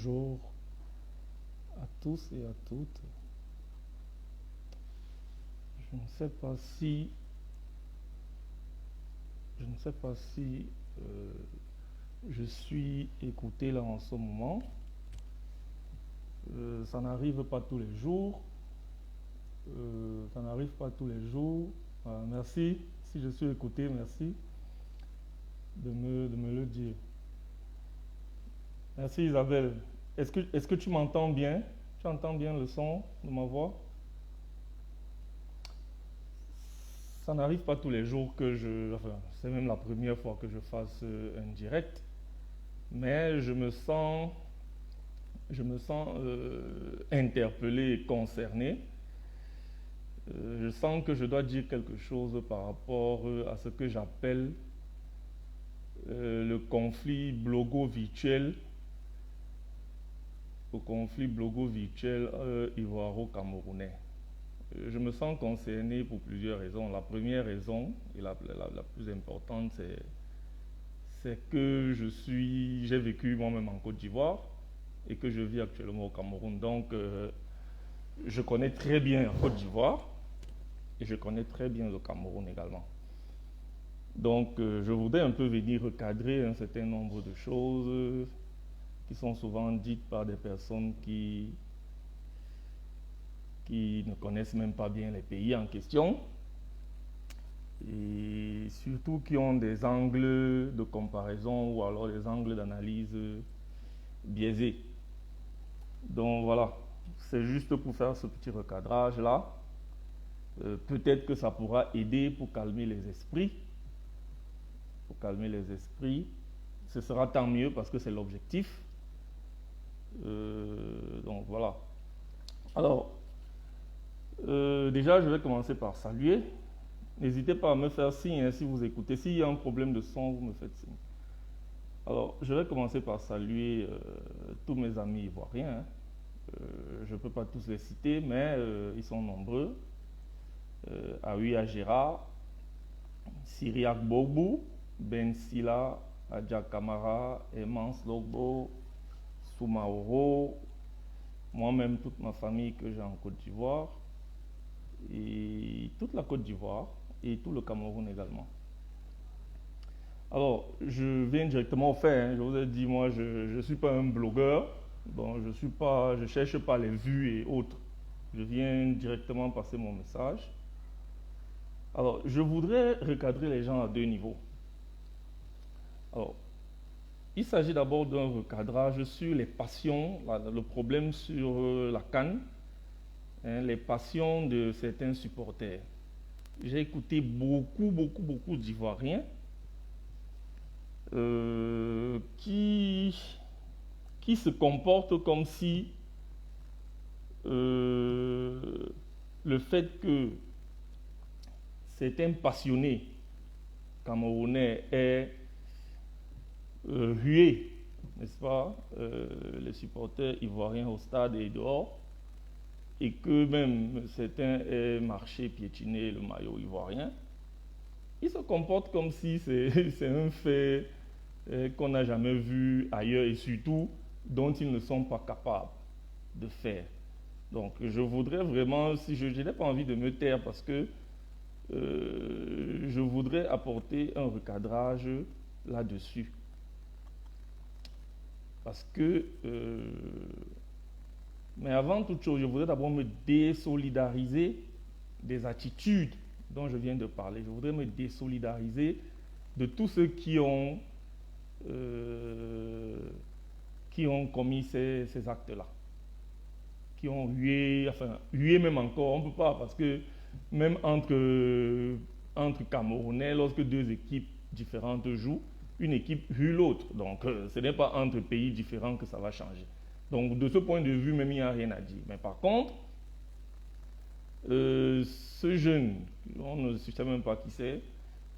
Bonjour à tous et à toutes. Je ne sais pas si, je ne sais pas si je suis écouté là en ce moment. Ça n'arrive pas tous les jours. Ça n'arrive pas tous les jours. Merci. Si je suis écouté, merci de me le dire. Merci Isabelle. Est-ce que tu m'entends bien? Tu entends bien le son de ma voix? Ça n'arrive pas tous les jours enfin, c'est même la première fois que je fasse un direct, mais je me sens interpellé et concerné. Je sens que je dois dire quelque chose par rapport à ce que j'appelle le conflit blogo-virtuel ivoiro-camerounais. Je me sens concerné pour plusieurs raisons. La première raison, et la plus importante, c'est que j'ai vécu moi-même en Côte d'Ivoire et que je vis actuellement au Cameroun. Donc, je connais très bien la Côte d'Ivoire et je connais très bien le Cameroun également. Donc, je voudrais un peu venir recadrer un certain nombre de choses qui sont souvent dites par des personnes qui ne connaissent même pas bien les pays en question et surtout qui ont des angles de comparaison ou alors des angles d'analyse biaisés. Donc voilà, c'est juste pour faire ce petit recadrage là. Peut-être que ça pourra aider pour calmer les esprits. Ce sera tant mieux parce que c'est l'objectif. Donc voilà. Alors, déjà, je vais commencer par saluer. N'hésitez pas à me faire signe si vous écoutez. S'il y a un problème de son, vous me faites signe. Alors, je vais commencer par saluer tous mes amis ivoiriens. Je ne peux pas tous les citer, mais ils sont nombreux. Aoui Gérard, Syriac Bogbou, Ben Silla, Adja Kamara, Emance Logbo, Soumaoro, moi-même, toute ma famille que j'ai en Côte d'Ivoire, et toute la Côte d'Ivoire, et tout le Cameroun également. Alors, je viens directement au fait, hein. Je vous ai dit, moi, je ne suis pas un blogueur, donc je ne cherche pas les vues et autres. Je viens directement passer mon message. Alors, je voudrais recadrer les gens à deux niveaux. Alors, il s'agit d'abord d'un recadrage sur les passions, le problème sur la CAN, hein, les passions de certains supporters. J'ai écouté beaucoup d'Ivoiriens qui se comportent comme si le fait que certains passionnés camerounais aient hué, n'est-ce pas, les supporters ivoiriens au stade et dehors, et que même certains aient marché, piétiné le maillot ivoirien, ils se comportent comme si c'est un fait qu'on n'a jamais vu ailleurs et surtout dont ils ne sont pas capables de faire. Donc je voudrais vraiment, si je n'ai pas envie de me taire parce que je voudrais apporter un recadrage là-dessus. Parce que, mais avant toute chose, je voudrais d'abord me désolidariser des attitudes dont je viens de parler. Je voudrais me désolidariser de tous ceux qui ont commis ces actes-là, qui ont hué même encore, on ne peut pas, parce que même entre Camerounais, lorsque deux équipes différentes jouent, une équipe hue l'autre. Donc, ce n'est pas entre pays différents que ça va changer. Donc, de ce point de vue, même, il n'y a rien à dire. Mais par contre, ce jeune, on ne sait même pas qui c'est,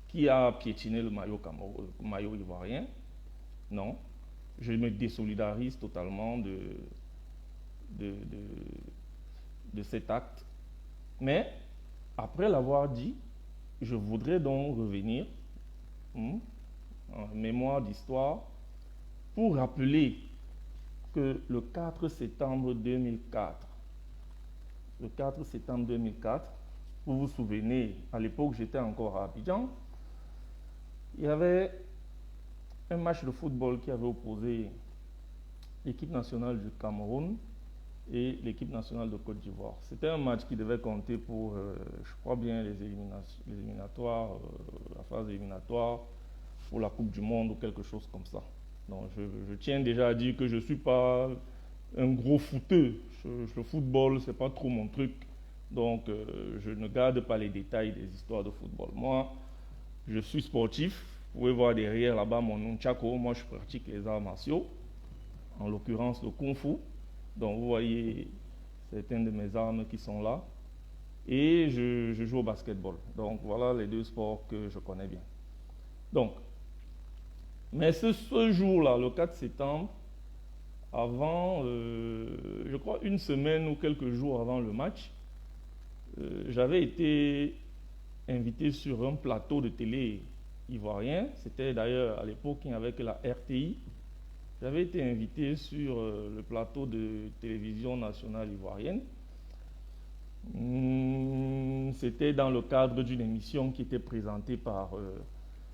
qui a piétiné le maillot ivoirien, non, je me désolidarise totalement de cet acte. Mais, après l'avoir dit, je voudrais donc revenir en mémoire d'histoire pour rappeler que le 4 septembre 2004, vous vous souvenez, à l'époque j'étais encore à Abidjan, il y avait un match de football qui avait opposé l'équipe nationale du Cameroun et l'équipe nationale de Côte d'Ivoire. C'était un match qui devait compter pour, je crois bien, les éliminatoires, la phase éliminatoire pour la Coupe du Monde ou quelque chose comme ça. Donc je tiens déjà à dire que je ne suis pas un gros footeux. Le football, ce n'est pas trop mon truc. Donc je ne garde pas les détails des histoires de football. Moi, je suis sportif. Vous pouvez voir derrière là-bas mon nom Tchako. Moi, je pratique les arts martiaux, en l'occurrence le Kung Fu. Donc vous voyez certaines de mes armes qui sont là. Et je joue au basketball. Donc voilà les deux sports que je connais bien. Donc, mais ce jour-là, le 4 septembre, avant, je crois une semaine ou quelques jours avant le match, j'avais été invité sur un plateau de télé ivoirien. C'était d'ailleurs à l'époque, il n'y avait que la RTI. J'avais été invité sur le plateau de télévision nationale ivoirienne. C'était dans le cadre d'une émission qui était présentée par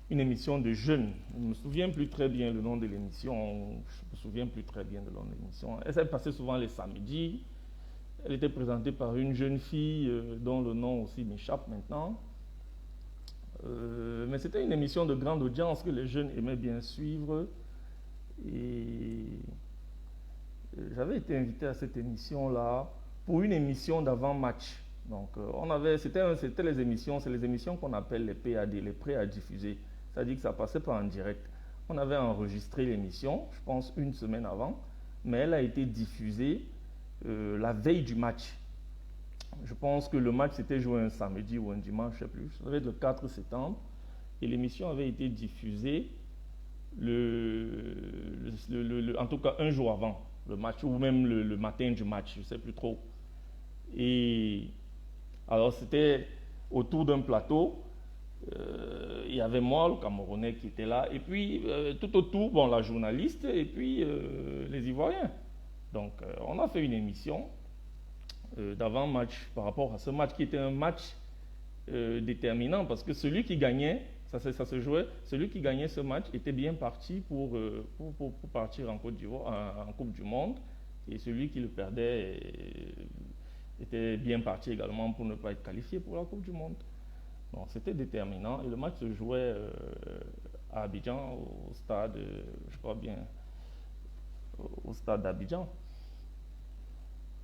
une émission de jeunes. Je ne me souviens plus très bien le nom de l'émission. Elle s'est passée souvent les samedis. Elle était présentée par une jeune fille dont le nom aussi m'échappe maintenant. Mais c'était une émission de grande audience que les jeunes aimaient bien suivre. Et j'avais été invité à cette émission-là pour une émission d'avant-match. Donc, c'était les émissions qu'on appelle les PAD, les prêts à diffuser. C'est-à-dire que ça passait pas en direct. On avait enregistré l'émission, je pense une semaine avant, mais elle a été diffusée la veille du match. Je pense que le match s'était joué un samedi ou un dimanche, je ne sais plus. Ça devait être le 4 septembre. Et l'émission avait été diffusée en tout cas un jour avant le match, ou même le matin du match, je ne sais plus trop. Et alors c'était autour d'un plateau, il y avait moi, le Camerounais qui était là, et puis tout autour, bon, la journaliste, et puis les Ivoiriens. Donc on a fait une émission d'avant-match par rapport à ce match qui était un match déterminant, parce que celui qui gagnait, ça se jouait, celui qui gagnait ce match était bien parti pour partir en Côte d'Ivoire, en Coupe du Monde, et celui qui le perdait était bien parti également pour ne pas être qualifié pour la Coupe du Monde. Donc c'était déterminant, et le match se jouait à Abidjan, au stade, je crois bien, au stade d'Abidjan,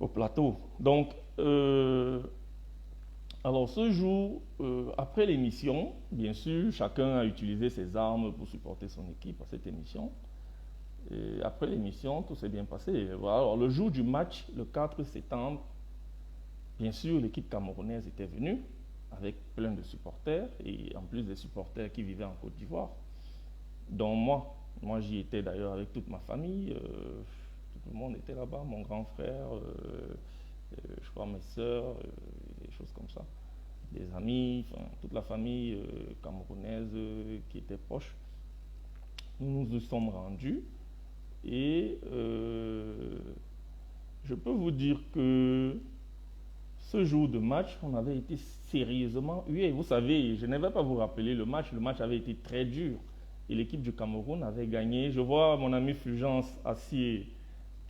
au plateau. Donc, alors ce jour, après l'émission, bien sûr, chacun a utilisé ses armes pour supporter son équipe à cette émission. Et après l'émission, tout s'est bien passé. Voilà. Alors le jour du match, le 4 septembre, bien sûr, l'équipe camerounaise était venue avec plein de supporters, et en plus des supporters qui vivaient en Côte d'Ivoire, dont moi. Moi, j'y étais d'ailleurs avec toute ma famille. Tout le monde était là-bas, mon grand frère, je crois mes soeurs, des choses comme ça, des amis, enfin, toute la famille camerounaise qui était proche. Nous nous sommes rendus, et je peux vous dire que ce jour de match, on avait été sérieusement hués. Vous savez, je ne vais pas vous rappeler le match avait été très dur, et l'équipe du Cameroun avait gagné. Je vois mon ami Fulgence assis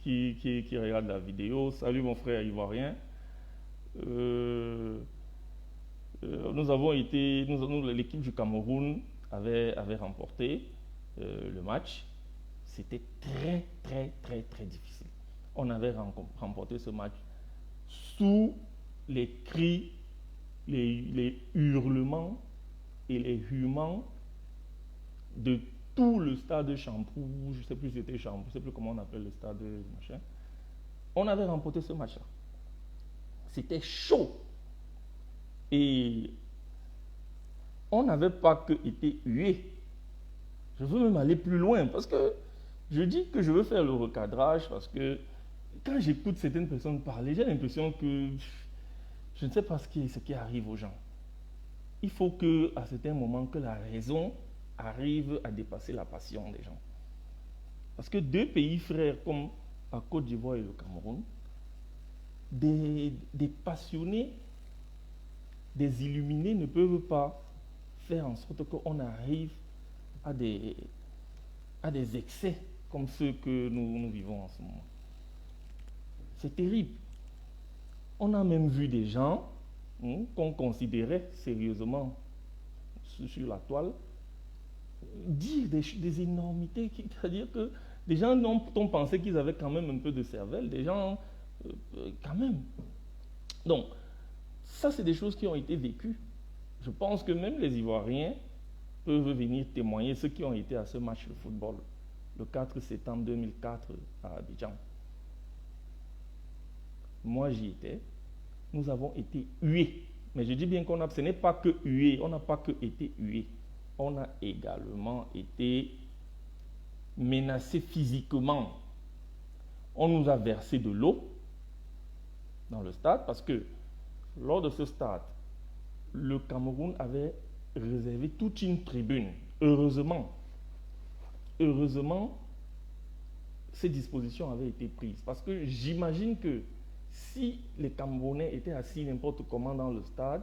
qui regarde la vidéo. Salut mon frère ivoirien. L'équipe du Cameroun avait remporté le match. C'était très, très, très, très difficile. On avait remporté ce match sous les cris, les hurlements et les huements de tout le stade de Champrou. Je ne sais plus si c'était Champrou, je ne sais plus comment on appelle le stade machin. On avait remporté ce match-là. C'était chaud. Et on n'avait pas que été hué. Je veux même aller plus loin, parce que je dis que je veux faire le recadrage, parce que quand j'écoute certaines personnes parler, j'ai l'impression que je ne sais pas ce qui arrive aux gens. Il faut qu'à certains moments, que la raison arrive à dépasser la passion des gens. Parce que deux pays frères comme à Côte d'Ivoire et le Cameroun, des passionnés, des illuminés ne peuvent pas faire en sorte qu'on arrive à des excès comme ceux que nous vivons en ce moment. C'est terrible. On a même vu des gens qu'on considérait sérieusement sur la toile dire des énormités, c'est-à-dire que des gens ont pensé qu'ils avaient quand même un peu de cervelle, des gens quand même. Donc, ça c'est des choses qui ont été vécues. Je pense que même les Ivoiriens peuvent venir témoigner, ceux qui ont été à ce match de football, le 4 septembre 2004 à Abidjan. Moi j'y étais, nous avons été hués. Mais je dis bien ce n'est pas que hués, on n'a pas que été hués. On a également été menacés physiquement. On nous a versé de l'eau dans le stade parce que lors de ce stade, le Cameroun avait réservé toute une tribune. Heureusement, ces dispositions avaient été prises. Parce que j'imagine que si les Camerounais étaient assis n'importe comment dans le stade,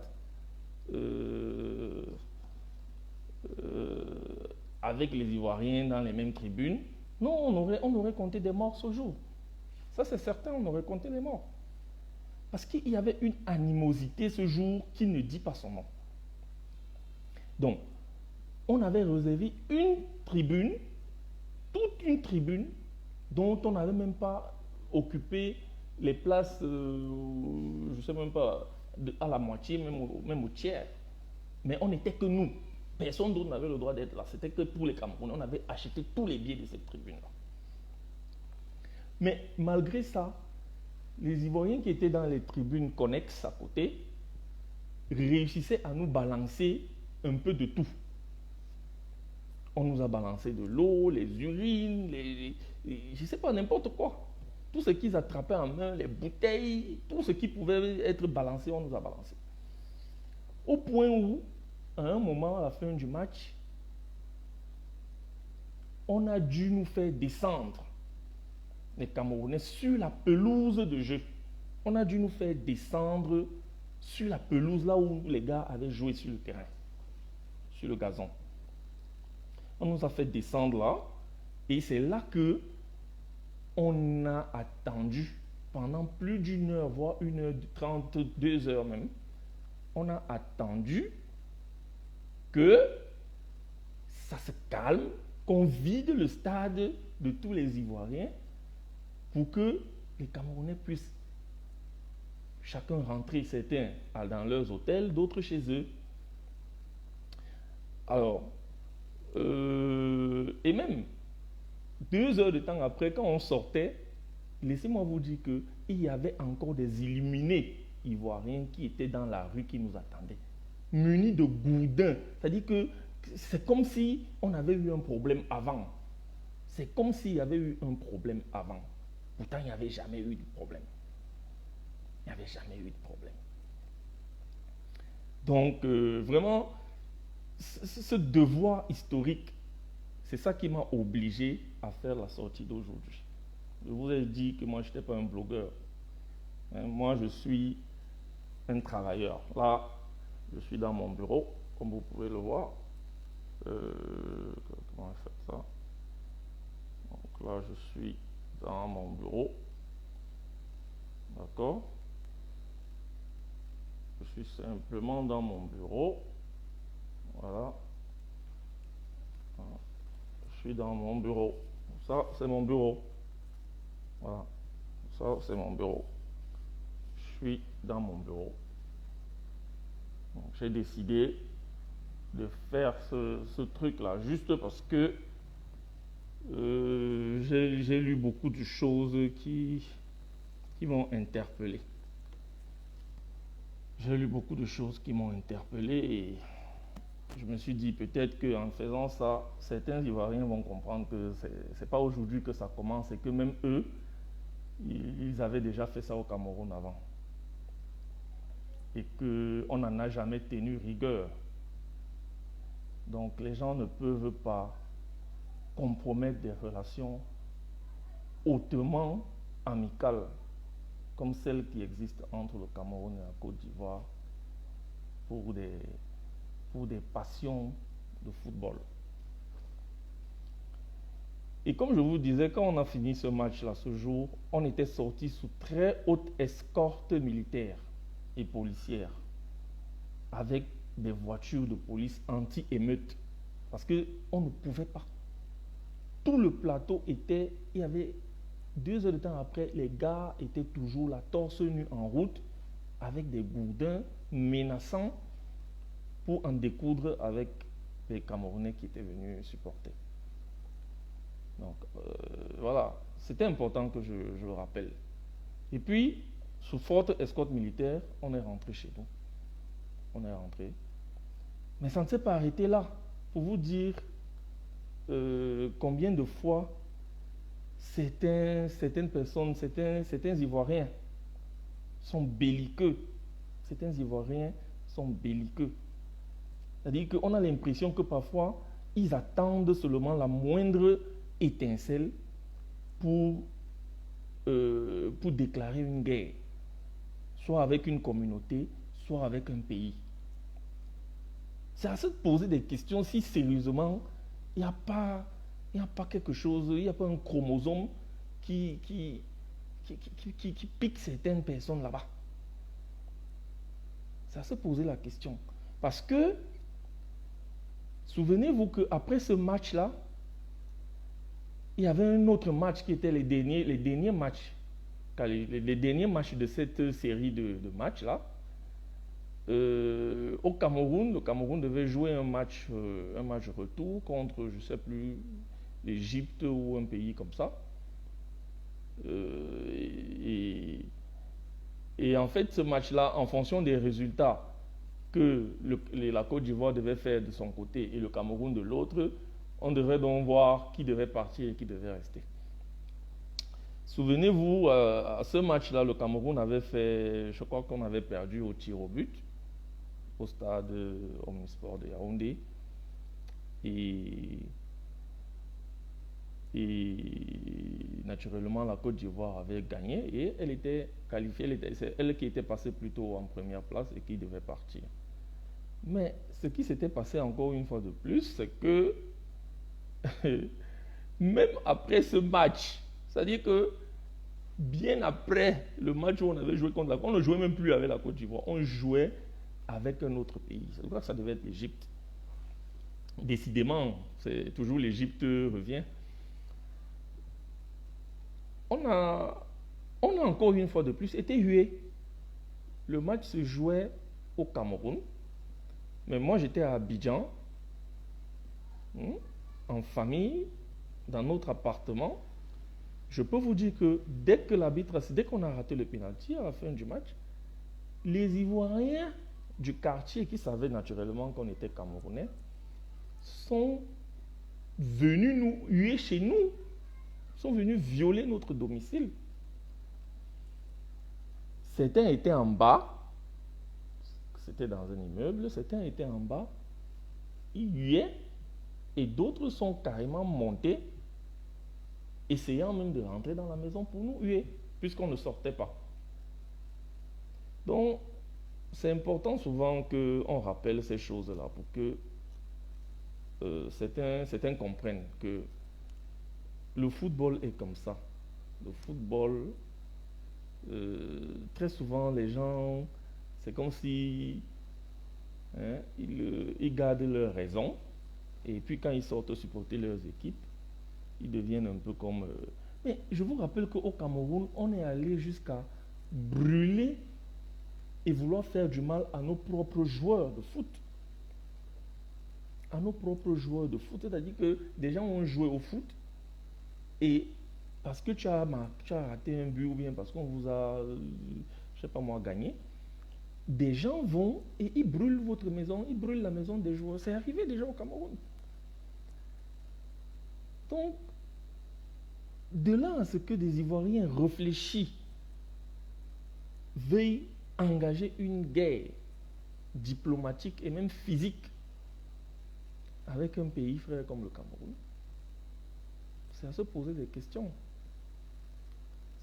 avec les Ivoiriens dans les mêmes tribunes, non, on aurait compté des morts ce jour. Ça c'est certain, on aurait compté des morts. Parce qu'il y avait une animosité ce jour qui ne dit pas son nom. Donc, on avait réservé une tribune, toute une tribune, dont on n'avait même pas occupé les places, je ne sais même pas, à la moitié, même au tiers. Mais on n'était que nous. Personne d'autre n'avait le droit d'être là. C'était que pour les Camerounais. On avait acheté tous les billets de cette tribune-là. Mais malgré ça, les Ivoiriens qui étaient dans les tribunes connexes à côté réussissaient à nous balancer un peu de tout. On nous a balancé de l'eau, les urines, je ne sais pas, n'importe quoi. Tout ce qu'ils attrapaient en main, les bouteilles, tout ce qui pouvait être balancé, on nous a balancé. Au point où, à un moment, à la fin du match, on a dû nous faire descendre, les Camerounais, sur la pelouse de jeu. On a dû nous faire descendre sur la pelouse, là où les gars avaient joué sur le terrain, sur le gazon. On nous a fait descendre là, et c'est là que on a attendu pendant plus d'une heure, voire 1h30, 2 heures même. On a attendu que ça se calme, qu'on vide le stade de tous les Ivoiriens pour que les Camerounais puissent chacun rentrer, certains dans leurs hôtels, d'autres chez eux. Alors, et même 2 heures de temps après, quand on sortait, laissez-moi vous dire qu'il y avait encore des illuminés ivoiriens qui étaient dans la rue, qui nous attendaient, munis de gourdins. C'est-à-dire que c'est comme si on avait eu un problème avant. C'est comme s'il y avait eu un problème avant. Pourtant, il n'y avait jamais eu de problème. Il n'y avait jamais eu de problème. Donc, vraiment, ce devoir historique, c'est ça qui m'a obligé à faire la sortie d'aujourd'hui. Je vous ai dit que moi, je n'étais pas un blogueur. Moi, je suis un travailleur. Là, je suis dans mon bureau, comme vous pouvez le voir. Comment on fait ça? Donc là, je suis dans mon bureau. D'accord? Je suis simplement dans mon bureau. Voilà. Je suis dans mon bureau. Ça, c'est mon bureau. Voilà. Ça, c'est mon bureau. Je suis dans mon bureau. J'ai décidé de faire ce truc-là juste parce que j'ai lu beaucoup de choses qui m'ont interpellé. J'ai lu beaucoup de choses qui m'ont interpellé et je me suis dit peut-être qu'en faisant ça, certains Ivoiriens vont comprendre que c'est pas aujourd'hui que ça commence et que même eux, ils avaient déjà fait ça au Cameroun avant. Et qu'on n'en a jamais tenu rigueur. Donc les gens ne peuvent pas compromettre des relations hautement amicale comme celle qui existe entre le Cameroun et la Côte d'Ivoire pour des passions de football. Et comme je vous disais, quand on a fini ce match-là, ce jour, on était sorti sous très haute escorte militaire et policière, avec des voitures de police anti-émeute, parce qu'on ne pouvait pas. Tout le plateau était, il y avait 2 heures de temps après, les gars étaient toujours là, torse nu en route, avec des gourdins menaçants pour en découdre avec les Camerounais qui étaient venus supporter. Donc voilà, c'était important que je le rappelle. Et puis, sous forte escorte militaire, on est rentré chez nous. On est rentré. Mais ça ne s'est pas arrêté là. Pour vous dire combien de fois certaines personnes, certains Ivoiriens sont belliqueux. Certains Ivoiriens sont belliqueux. C'est-à-dire qu'on a l'impression que parfois, ils attendent seulement la moindre étincelle pour déclarer une guerre, soit avec une communauté, soit avec un pays. C'est à se poser des questions si sérieusement il n'y a pas quelque chose, il n'y a pas un chromosome qui pique certaines personnes là-bas. C'est à se poser la question. Parce que, souvenez-vous qu'après ce match-là, il y avait un autre match qui était les derniers matchs de cette série de matchs-là. Au Cameroun, le Cameroun devait jouer un match retour contre, je ne sais plus, l'Égypte ou un pays comme ça. Et en fait, ce match-là, en fonction des résultats que la Côte d'Ivoire devait faire de son côté et le Cameroun de l'autre, on devait donc voir qui devait partir et qui devait rester. Souvenez-vous, à ce match-là, le Cameroun avait fait, je crois qu'on avait perdu au tir au but, au stade Omnisport de Yaoundé. Et naturellement, la Côte d'Ivoire avait gagné et elle était qualifiée, c'est elle qui était passée plutôt en première place et qui devait partir. Mais ce qui s'était passé encore une fois de plus, c'est que même après ce match, c'est-à-dire que bien après le match où on avait joué contre la Côte d'Ivoire, on ne jouait même plus avec la Côte d'Ivoire, on jouait avec un autre pays. C'est pour ça que ça devait être l'Égypte. Décidément, c'est toujours l'Égypte revient. On a encore une fois de plus été hué. Le match se jouait au Cameroun, mais moi j'étais à Abidjan, en famille, dans notre appartement. Je peux vous dire que dès qu'on a raté le pénalty à la fin du match, les Ivoiriens du quartier qui savaient naturellement qu'on était Camerounais sont venus nous huer chez nous, sont venus violer notre domicile. Certains étaient en bas, c'était dans un immeuble, certains étaient en bas, ils huaient, et d'autres sont carrément montés, essayant même de rentrer dans la maison pour nous huer, puisqu'on ne sortait pas. Donc, c'est important souvent qu'on rappelle ces choses-là pour que certains comprennent que le football est comme ça. Le football, très souvent, les gens, c'est comme si ils gardent leur raison, et puis quand ils sortent supporter leurs équipes, ils deviennent un peu comme... Mais je vous rappelle qu'au Cameroun, on est allé jusqu'à brûler et vouloir faire du mal à nos propres joueurs de foot. À nos propres joueurs de foot. C'est-à-dire que des gens ont joué au foot et parce que tu as raté un but ou bien parce qu'on vous a, je ne sais pas moi, gagné, des gens vont et ils brûlent votre maison, ils brûlent la maison des joueurs. C'est arrivé déjà au Cameroun. Donc, de là à ce que des Ivoiriens réfléchis veuillent engager une guerre diplomatique et même physique avec un pays frère comme le Cameroun, c'est à se poser des questions.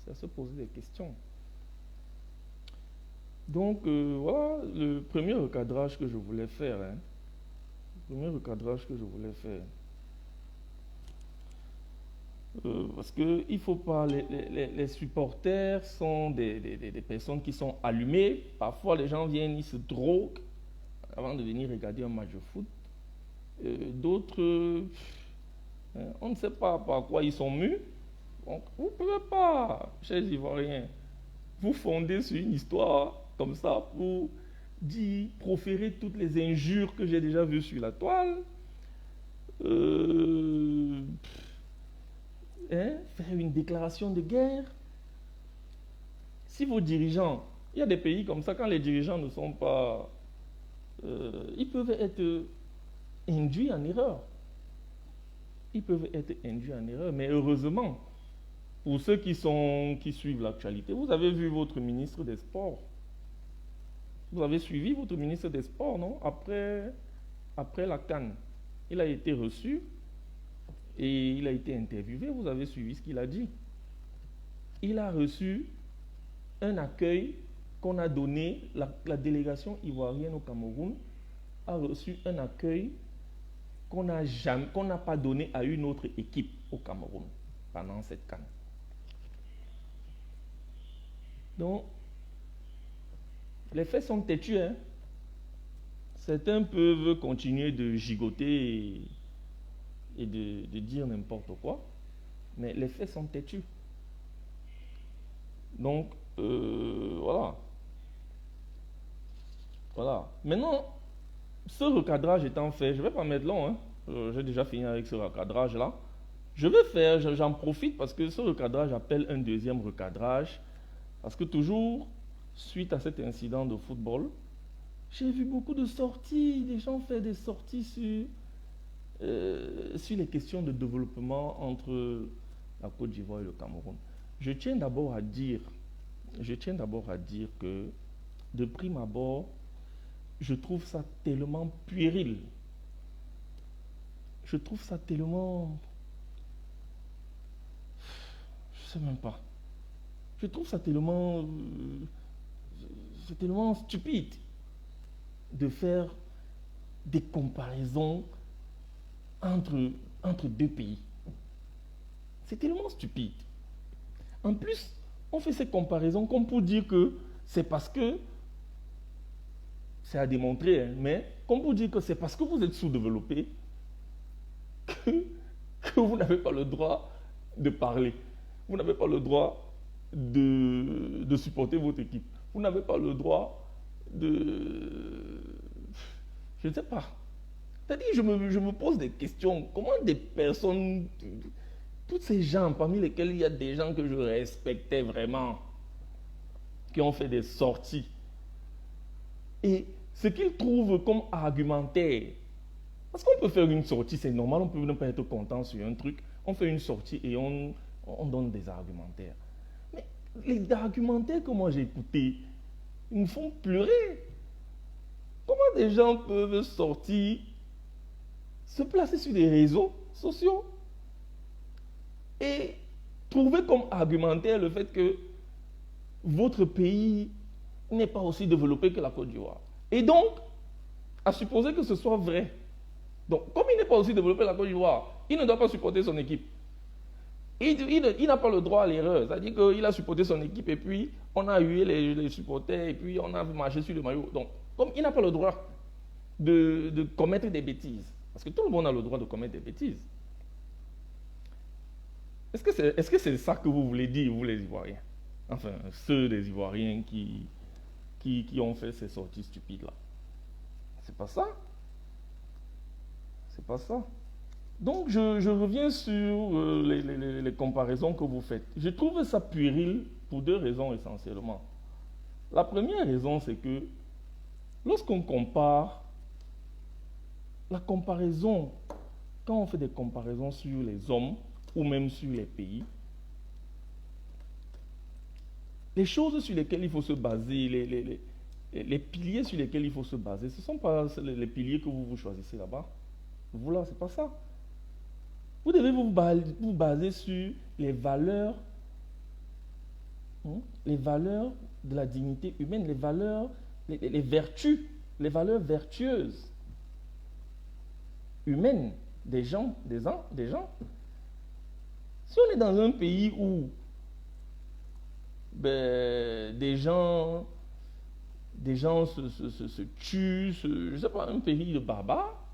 C'est à se poser des questions. Donc, voilà le premier recadrage que je voulais faire. Hein. Le premier recadrage que je voulais faire. Parce que il faut pas, les supporters sont des personnes qui sont allumées. Parfois, les gens viennent, ils se droguent avant de venir regarder un match de foot. D'autres, on ne sait pas par quoi ils sont mus. Donc, vous ne pouvez pas, chers Ivoiriens, vous fonder sur une histoire comme ça pour dire, proférer toutes les injures que j'ai déjà vues sur la toile. Faire une déclaration de guerre. Si vos dirigeants, il y a des pays comme ça, quand les dirigeants ne sont pas... ils peuvent être induits en erreur. Ils peuvent être induits en erreur, mais heureusement, pour ceux qui suivent l'actualité, vous avez vu votre ministre des Sports. Vous avez suivi votre ministre des Sports, non? Après la CAN. Il a été reçu et il a été interviewé. Vous avez suivi ce qu'il a dit. Il a reçu un accueil qu'on a donné, la délégation ivoirienne au Cameroun a reçu un accueil qu'on n'a pas donné à une autre équipe au Cameroun pendant cette CAN. Donc, les faits sont têtus. Hein? Certains peuvent continuer de gigoter et de dire n'importe quoi, mais les faits sont têtus. Donc, voilà. Voilà. Maintenant, ce recadrage étant fait, je ne vais pas mettre long, hein. J'ai déjà fini avec ce recadrage-là. J'en profite parce que ce recadrage appelle un deuxième recadrage, parce que toujours, suite à cet incident de football, j'ai vu beaucoup de sorties, des gens faire des sorties sur les questions de développement entre la Côte d'Ivoire et le Cameroun. Je tiens d'abord à dire que, de prime abord, je trouve ça tellement puéril. Je trouve ça tellement... Je ne sais même pas. Je trouve ça tellement... c'est tellement stupide de faire des comparaisons entre deux pays. C'est tellement stupide. En plus, on fait ces comparaisons comme pour dire que c'est parce que, c'est à démontrer, hein, mais comme pour dire que c'est parce que vous êtes sous-développé que vous n'avez pas le droit de parler. Vous n'avez pas le droit de supporter votre équipe. Vous n'avez pas le droit de... Je ne sais pas. C'est-à-dire, je me pose des questions. Comment des personnes, tous ces gens, parmi lesquels il y a des gens que je respectais vraiment, qui ont fait des sorties, et ce qu'ils trouvent comme argumentaire, parce qu'on peut faire une sortie, c'est normal, on peut ne pas être content sur un truc, on fait une sortie et on donne des argumentaires. Mais les argumentaires que moi j'ai écoutés, ils me font pleurer. Comment des gens peuvent sortir, se placer sur des réseaux sociaux et trouver comme argumentaire le fait que votre pays n'est pas aussi développé que la Côte d'Ivoire. Et donc, à supposer que ce soit vrai. Donc, comme il n'est pas aussi développé que la Côte d'Ivoire, il ne doit pas supporter son équipe. Il n'a pas le droit à l'erreur. C'est-à-dire qu'il a supporté son équipe et puis on a hué les supporters et puis on a marché sur le maillot. Donc, comme il n'a pas le droit de commettre des bêtises, parce que tout le monde a le droit de commettre des bêtises. Est-ce que c'est ça que vous voulez dire, vous les Ivoiriens? Enfin, ceux des Ivoiriens qui ont fait ces sorties stupides-là. C'est pas ça. C'est pas ça. Donc, je reviens sur les comparaisons que vous faites. Je trouve ça puéril pour deux raisons essentiellement. La première raison, c'est que lorsqu'on compare, la comparaison, quand on fait des comparaisons sur les hommes ou même sur les pays, les choses sur lesquelles il faut se baser, les piliers sur lesquels il faut se baser, ce ne sont pas les piliers que vous choisissez là-bas. Vous là, ce n'est pas ça. Vous devez vous baser sur les valeurs les valeurs de la dignité humaine, les valeurs, les vertus, les valeurs vertueuses humaines des gens. Si on est dans un pays où des gens se tuent, je ne sais pas, un pays de barbares,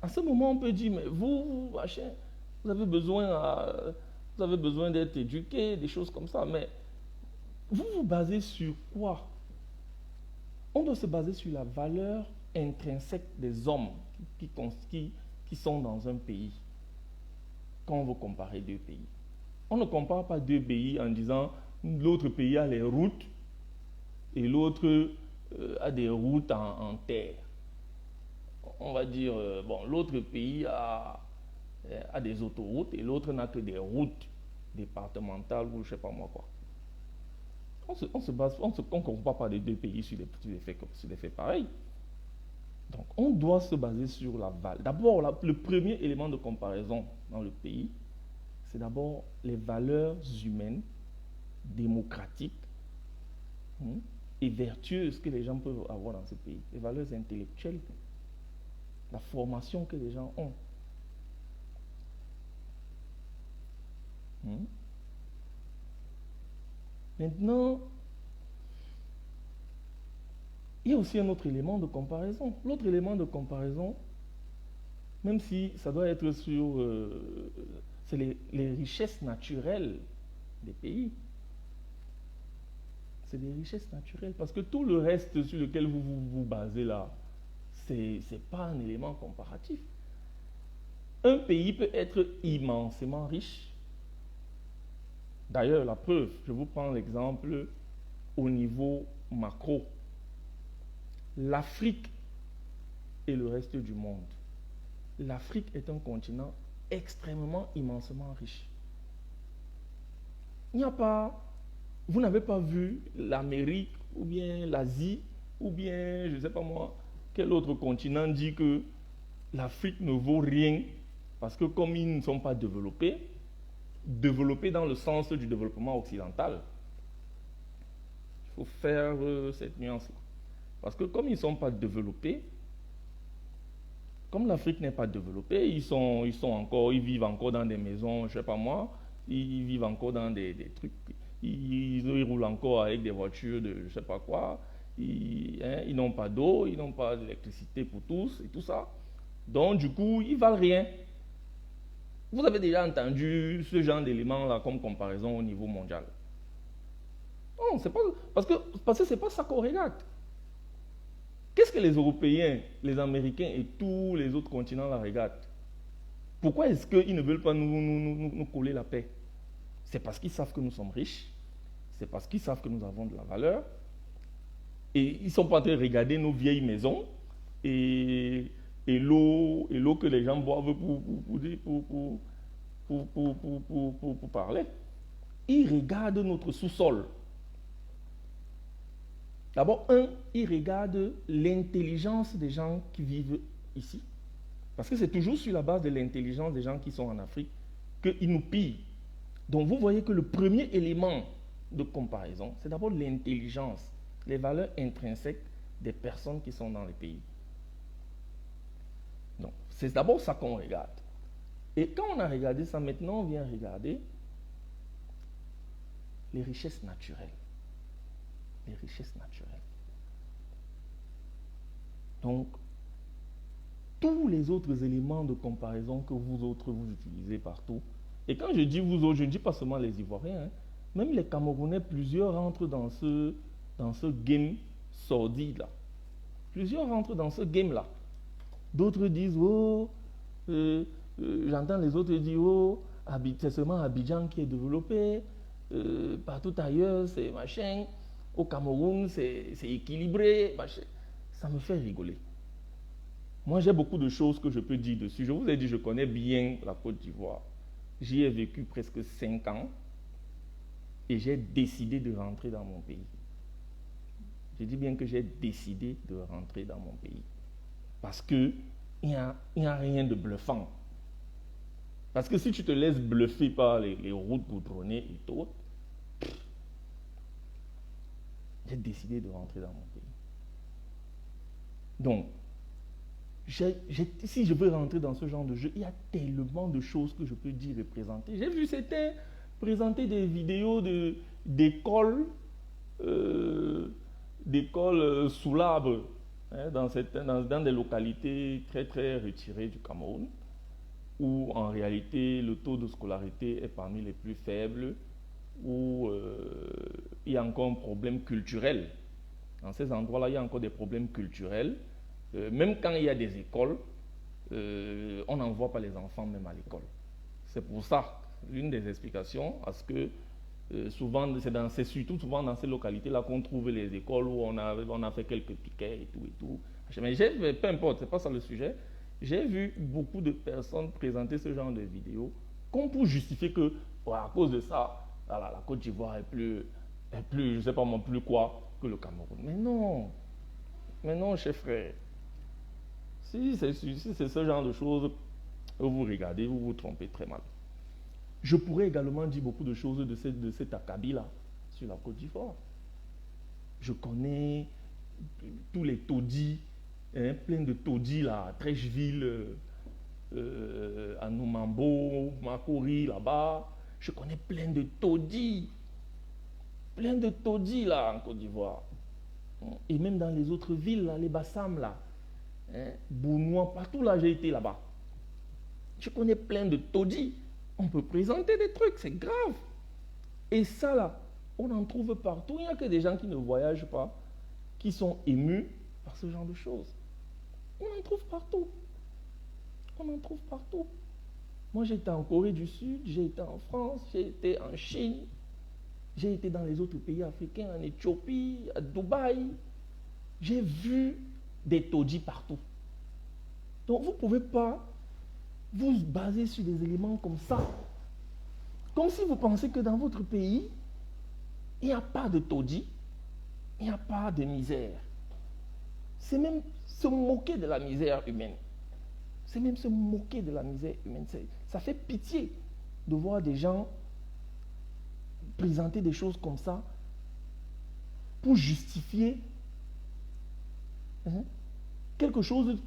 à ce moment on peut dire, mais vous machin, vous avez besoin d'être éduqué, des choses comme ça, mais vous vous basez sur quoi? On doit se baser sur la valeur intrinsèque des hommes qui sont dans un pays. Quand on veut comparer deux pays, on ne compare pas deux pays en disant l'autre pays a les routes et l'autre a des routes en terre. On va dire, l'autre pays a des autoroutes et l'autre n'a que des routes départementales ou je ne sais pas moi quoi. On ne compare pas les deux pays sur des faits pareils. Donc, on doit se baser sur la valeur. D'abord, le premier élément de comparaison dans le pays, c'est d'abord les valeurs humaines, démocratiques et vertueuses que les gens peuvent avoir dans ce pays. Les valeurs intellectuelles, la formation que les gens ont. Maintenant, il y a aussi un autre élément de comparaison. L'autre élément de comparaison, même si ça doit être sur c'est les richesses naturelles des pays. C'est des richesses naturelles. Parce que tout le reste sur lequel vous vous basez là, c'est pas un élément comparatif. Un pays peut être immensément riche. D'ailleurs, la preuve, je vous prends l'exemple au niveau macro. L'Afrique et le reste du monde. L'Afrique est un continent extrêmement, immensément riche. Vous n'avez pas vu l'Amérique ou bien l'Asie ou bien, je ne sais pas moi, quel autre continent dit que l'Afrique ne vaut rien parce que comme ils ne sont pas développés dans le sens du développement occidental, il faut faire cette nuance-là. Parce que comme ils ne sont pas développés, comme l'Afrique n'est pas développée, ils vivent encore dans des maisons, je ne sais pas moi, ils vivent encore dans des trucs, ils roulent encore avec des voitures de je ne sais pas quoi, ils n'ont pas d'eau, ils n'ont pas d'électricité pour tous et tout ça. Donc du coup, ils ne valent rien. Vous avez déjà entendu ce genre d'éléments-là comme comparaison au niveau mondial? Non, c'est pas, parce que ce n'est pas ça qu'on regarde. Qu'est-ce que les Européens, les Américains et tous les autres continents la regardent? Pourquoi est-ce qu'ils ne veulent pas nous coller la paix? C'est parce qu'ils savent que nous sommes riches, c'est parce qu'ils savent que nous avons de la valeur, et ils ne sont pas en train de regarder nos vieilles maisons et l'eau que les gens boivent pour parler. Ils regardent notre sous-sol. D'abord, ils regardent l'intelligence des gens qui vivent ici. Parce que c'est toujours sur la base de l'intelligence des gens qui sont en Afrique qu'ils nous pillent. Donc vous voyez que le premier élément de comparaison, c'est d'abord l'intelligence, les valeurs intrinsèques des personnes qui sont dans les pays. Donc c'est d'abord ça qu'on regarde. Et quand on a regardé ça, maintenant on vient regarder les richesses naturelles. Les richesses naturelles. Donc, tous les autres éléments de comparaison que vous autres vous utilisez partout, et quand je dis vous autres, je ne dis pas seulement les Ivoiriens, même les Camerounais, plusieurs rentrent dans ce game sordide-là. Plusieurs rentrent dans ce game-là. D'autres disent, j'entends les autres dire, c'est seulement Abidjan qui est développé, partout ailleurs, c'est machin. Au Cameroun, c'est équilibré. Ça me fait rigoler. Moi, j'ai beaucoup de choses que je peux dire dessus. Je vous ai dit, je connais bien la Côte d'Ivoire. J'y ai vécu presque 5 ans et j'ai décidé de rentrer dans mon pays. Je dis bien que j'ai décidé de rentrer dans mon pays. Parce qu'il n'y a rien de bluffant. Parce que si tu te laisses bluffer par les routes goudronnées et tout, j'ai décidé de rentrer dans mon pays. Donc, si je veux rentrer dans ce genre de jeu, il y a tellement de choses que je peux dire et présenter. J'ai vu certains présenter des vidéos d'écoles sous l'arbre, hein, dans des localités très très retirées du Cameroun, où en réalité le taux de scolarité est parmi les plus faibles, où il y a encore un problème culturel. Dans ces endroits-là, il y a encore des problèmes culturels. Même quand il y a des écoles, on n'envoie pas les enfants même à l'école. C'est pour ça, l'une des explications à ce que souvent, c'est surtout souvent dans ces localités-là qu'on trouve les écoles où on a fait quelques piquets et tout. Mais peu importe, c'est pas ça le sujet. J'ai vu beaucoup de personnes présenter ce genre de vidéos comme pour justifier que, à cause de ça, voilà, la Côte d'Ivoire est plus, je sais pas moi, plus quoi que le Cameroun. Mais non, chers frères. Si c'est ce genre de choses que vous regardez, vous vous trompez très mal. Je pourrais également dire beaucoup de choses de cet acabit-là sur la Côte d'Ivoire. Je connais tous les taudis, hein, plein de taudis là, à Trècheville, à Noumambo, Makori là-bas. Je connais plein de taudis là en Côte d'Ivoire. Et même dans les autres villes, là, les Bassam là, hein, Bounois, partout là j'ai été là-bas. Je connais plein de taudis. On peut présenter des trucs, c'est grave. Et ça là, on en trouve partout. Il n'y a que des gens qui ne voyagent pas, qui sont émus par ce genre de choses. On en trouve partout. Moi j'ai été en Corée du Sud, j'ai été en France, j'ai été en Chine, j'ai été dans les autres pays africains, en Éthiopie, à Dubaï. J'ai vu des taudis partout. Donc vous ne pouvez pas vous baser sur des éléments comme ça. Comme si vous pensez que dans votre pays, il n'y a pas de taudis, il n'y a pas de misère. C'est même se moquer de la misère humaine. Ça fait pitié de voir des gens présenter des choses comme ça pour justifier quelque chose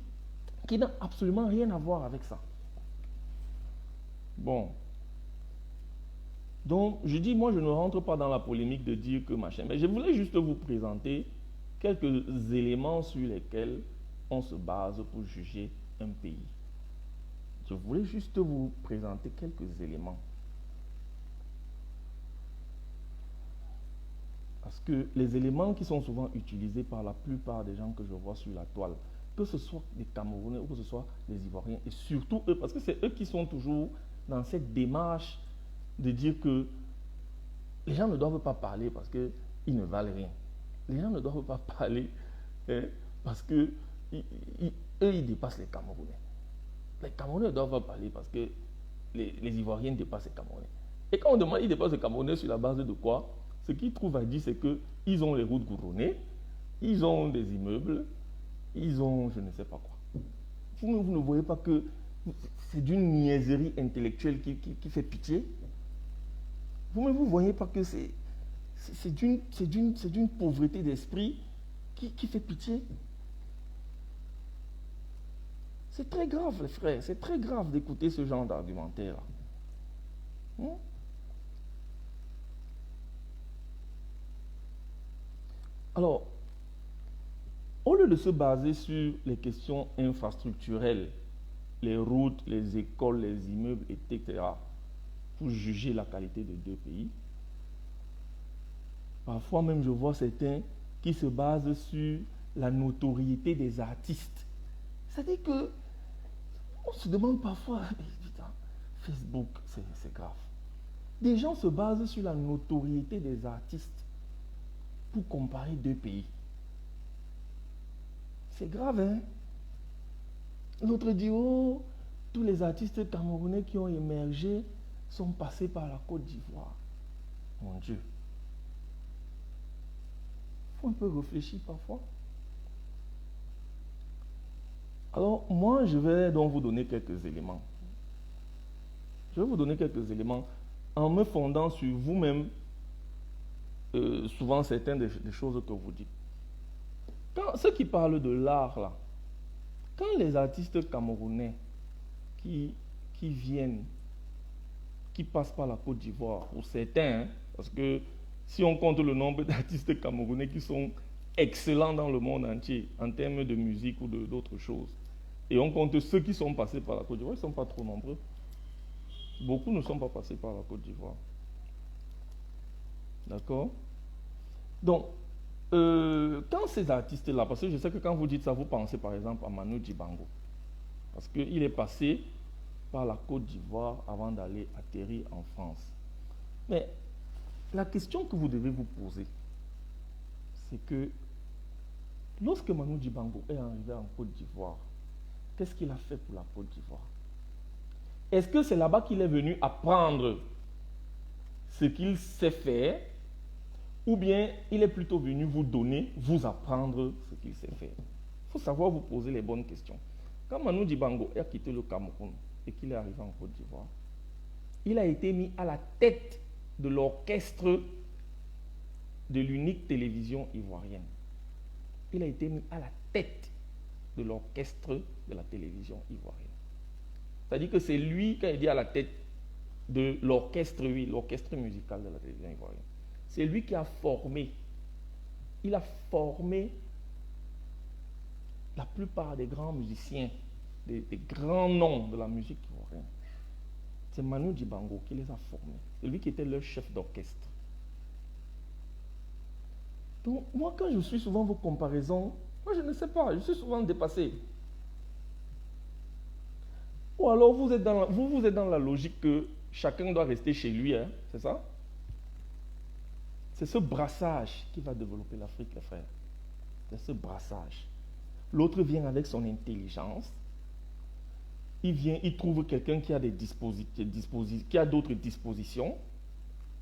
qui n'a absolument rien à voir avec ça. Bon. Donc, je dis, moi, je ne rentre pas dans la polémique de dire que machin, mais je voulais juste vous présenter quelques éléments sur lesquels on se base pour juger un pays. Je voulais juste vous présenter quelques éléments. Parce que les éléments qui sont souvent utilisés par la plupart des gens que je vois sur la toile, que ce soit des Camerounais ou que ce soit les Ivoiriens, et surtout eux, parce que c'est eux qui sont toujours dans cette démarche de dire que les gens ne doivent pas parler parce qu'ils ne valent rien. Les gens ne doivent pas parler parce que eux, ils dépassent les Camerounais. Les Camerounais ne doivent pas parler parce que les Ivoiriens dépassent les Camerounais. Et quand on demande ils dépassent les Camerounais sur la base de quoi? Ce qu'ils trouvent à dire, c'est qu'ils ont les routes goudronnées, ils ont des immeubles, ils ont je ne sais pas quoi. Vous ne voyez pas que c'est d'une niaiserie intellectuelle qui fait pitié? Vous ne voyez pas que c'est d'une pauvreté d'esprit qui fait pitié? C'est très grave, les frères, c'est très grave d'écouter ce genre d'argumentaire. Alors, au lieu de se baser sur les questions infrastructurelles, les routes, les écoles, les immeubles, etc., pour juger la qualité de deux pays, parfois même je vois certains qui se basent sur la notoriété des artistes. C'est-à-dire que on se demande parfois, putain, Facebook, c'est grave. Des gens se basent sur la notoriété des artistes pour comparer deux pays. C'est grave, hein? L'autre dit, oh, tous les artistes camerounais qui ont émergé sont passés par la Côte d'Ivoire. Mon Dieu. Il faut un peu réfléchir parfois. Alors, moi, je vais donc vous donner quelques éléments. Je vais vous donner quelques éléments en me fondant sur vous-même, souvent certaines des choses que vous dites. Ceux qui parlent de l'art, là, quand les artistes camerounais qui viennent, qui passent par la Côte d'Ivoire, pour certains, hein, parce que si on compte le nombre d'artistes camerounais qui sont excellents dans le monde entier en termes de musique ou d'autres choses, et on compte ceux qui sont passés par la Côte d'Ivoire, ils ne sont pas trop nombreux. Beaucoup ne sont pas passés par la Côte d'Ivoire. D'accord? Donc, quand ces artistes-là, parce que je sais que quand vous dites ça, vous pensez par exemple à Manu Dibango, parce qu'il est passé par la Côte d'Ivoire avant d'aller atterrir en France. Mais la question que vous devez vous poser, c'est que lorsque Manu Dibango est arrivé en Côte d'Ivoire, qu'est-ce qu'il a fait pour la Côte d'Ivoire? Est-ce que c'est là-bas qu'il est venu apprendre ce qu'il sait faire, ou bien il est plutôt venu vous donner, vous apprendre ce qu'il sait faire? Il faut savoir vous poser les bonnes questions. Quand Manu Dibango a quitté le Cameroun et qu'il est arrivé en Côte d'Ivoire, il a été mis à la tête de l'orchestre de l'unique télévision ivoirienne. Il a été mis à la tête de l'orchestre de la télévision ivoirienne. C'est-à-dire que c'est lui qui a été à la tête de l'orchestre, oui, l'orchestre musical de la télévision ivoirienne. C'est lui qui a formé, il a formé la plupart des grands musiciens, des grands noms de la musique ivoirienne. C'est Manu Dibango qui les a formés. C'est lui qui était leur chef d'orchestre. Donc, moi, quand je suis souvent vos comparaisons, moi, je ne sais pas, je suis souvent dépassé. Ou alors, vous êtes dans la logique que chacun doit rester chez lui, hein, c'est ça? C'est ce brassage qui va développer l'Afrique, les frères. C'est ce brassage. L'autre vient avec son intelligence. Il vient, il trouve quelqu'un qui a qui a d'autres dispositions.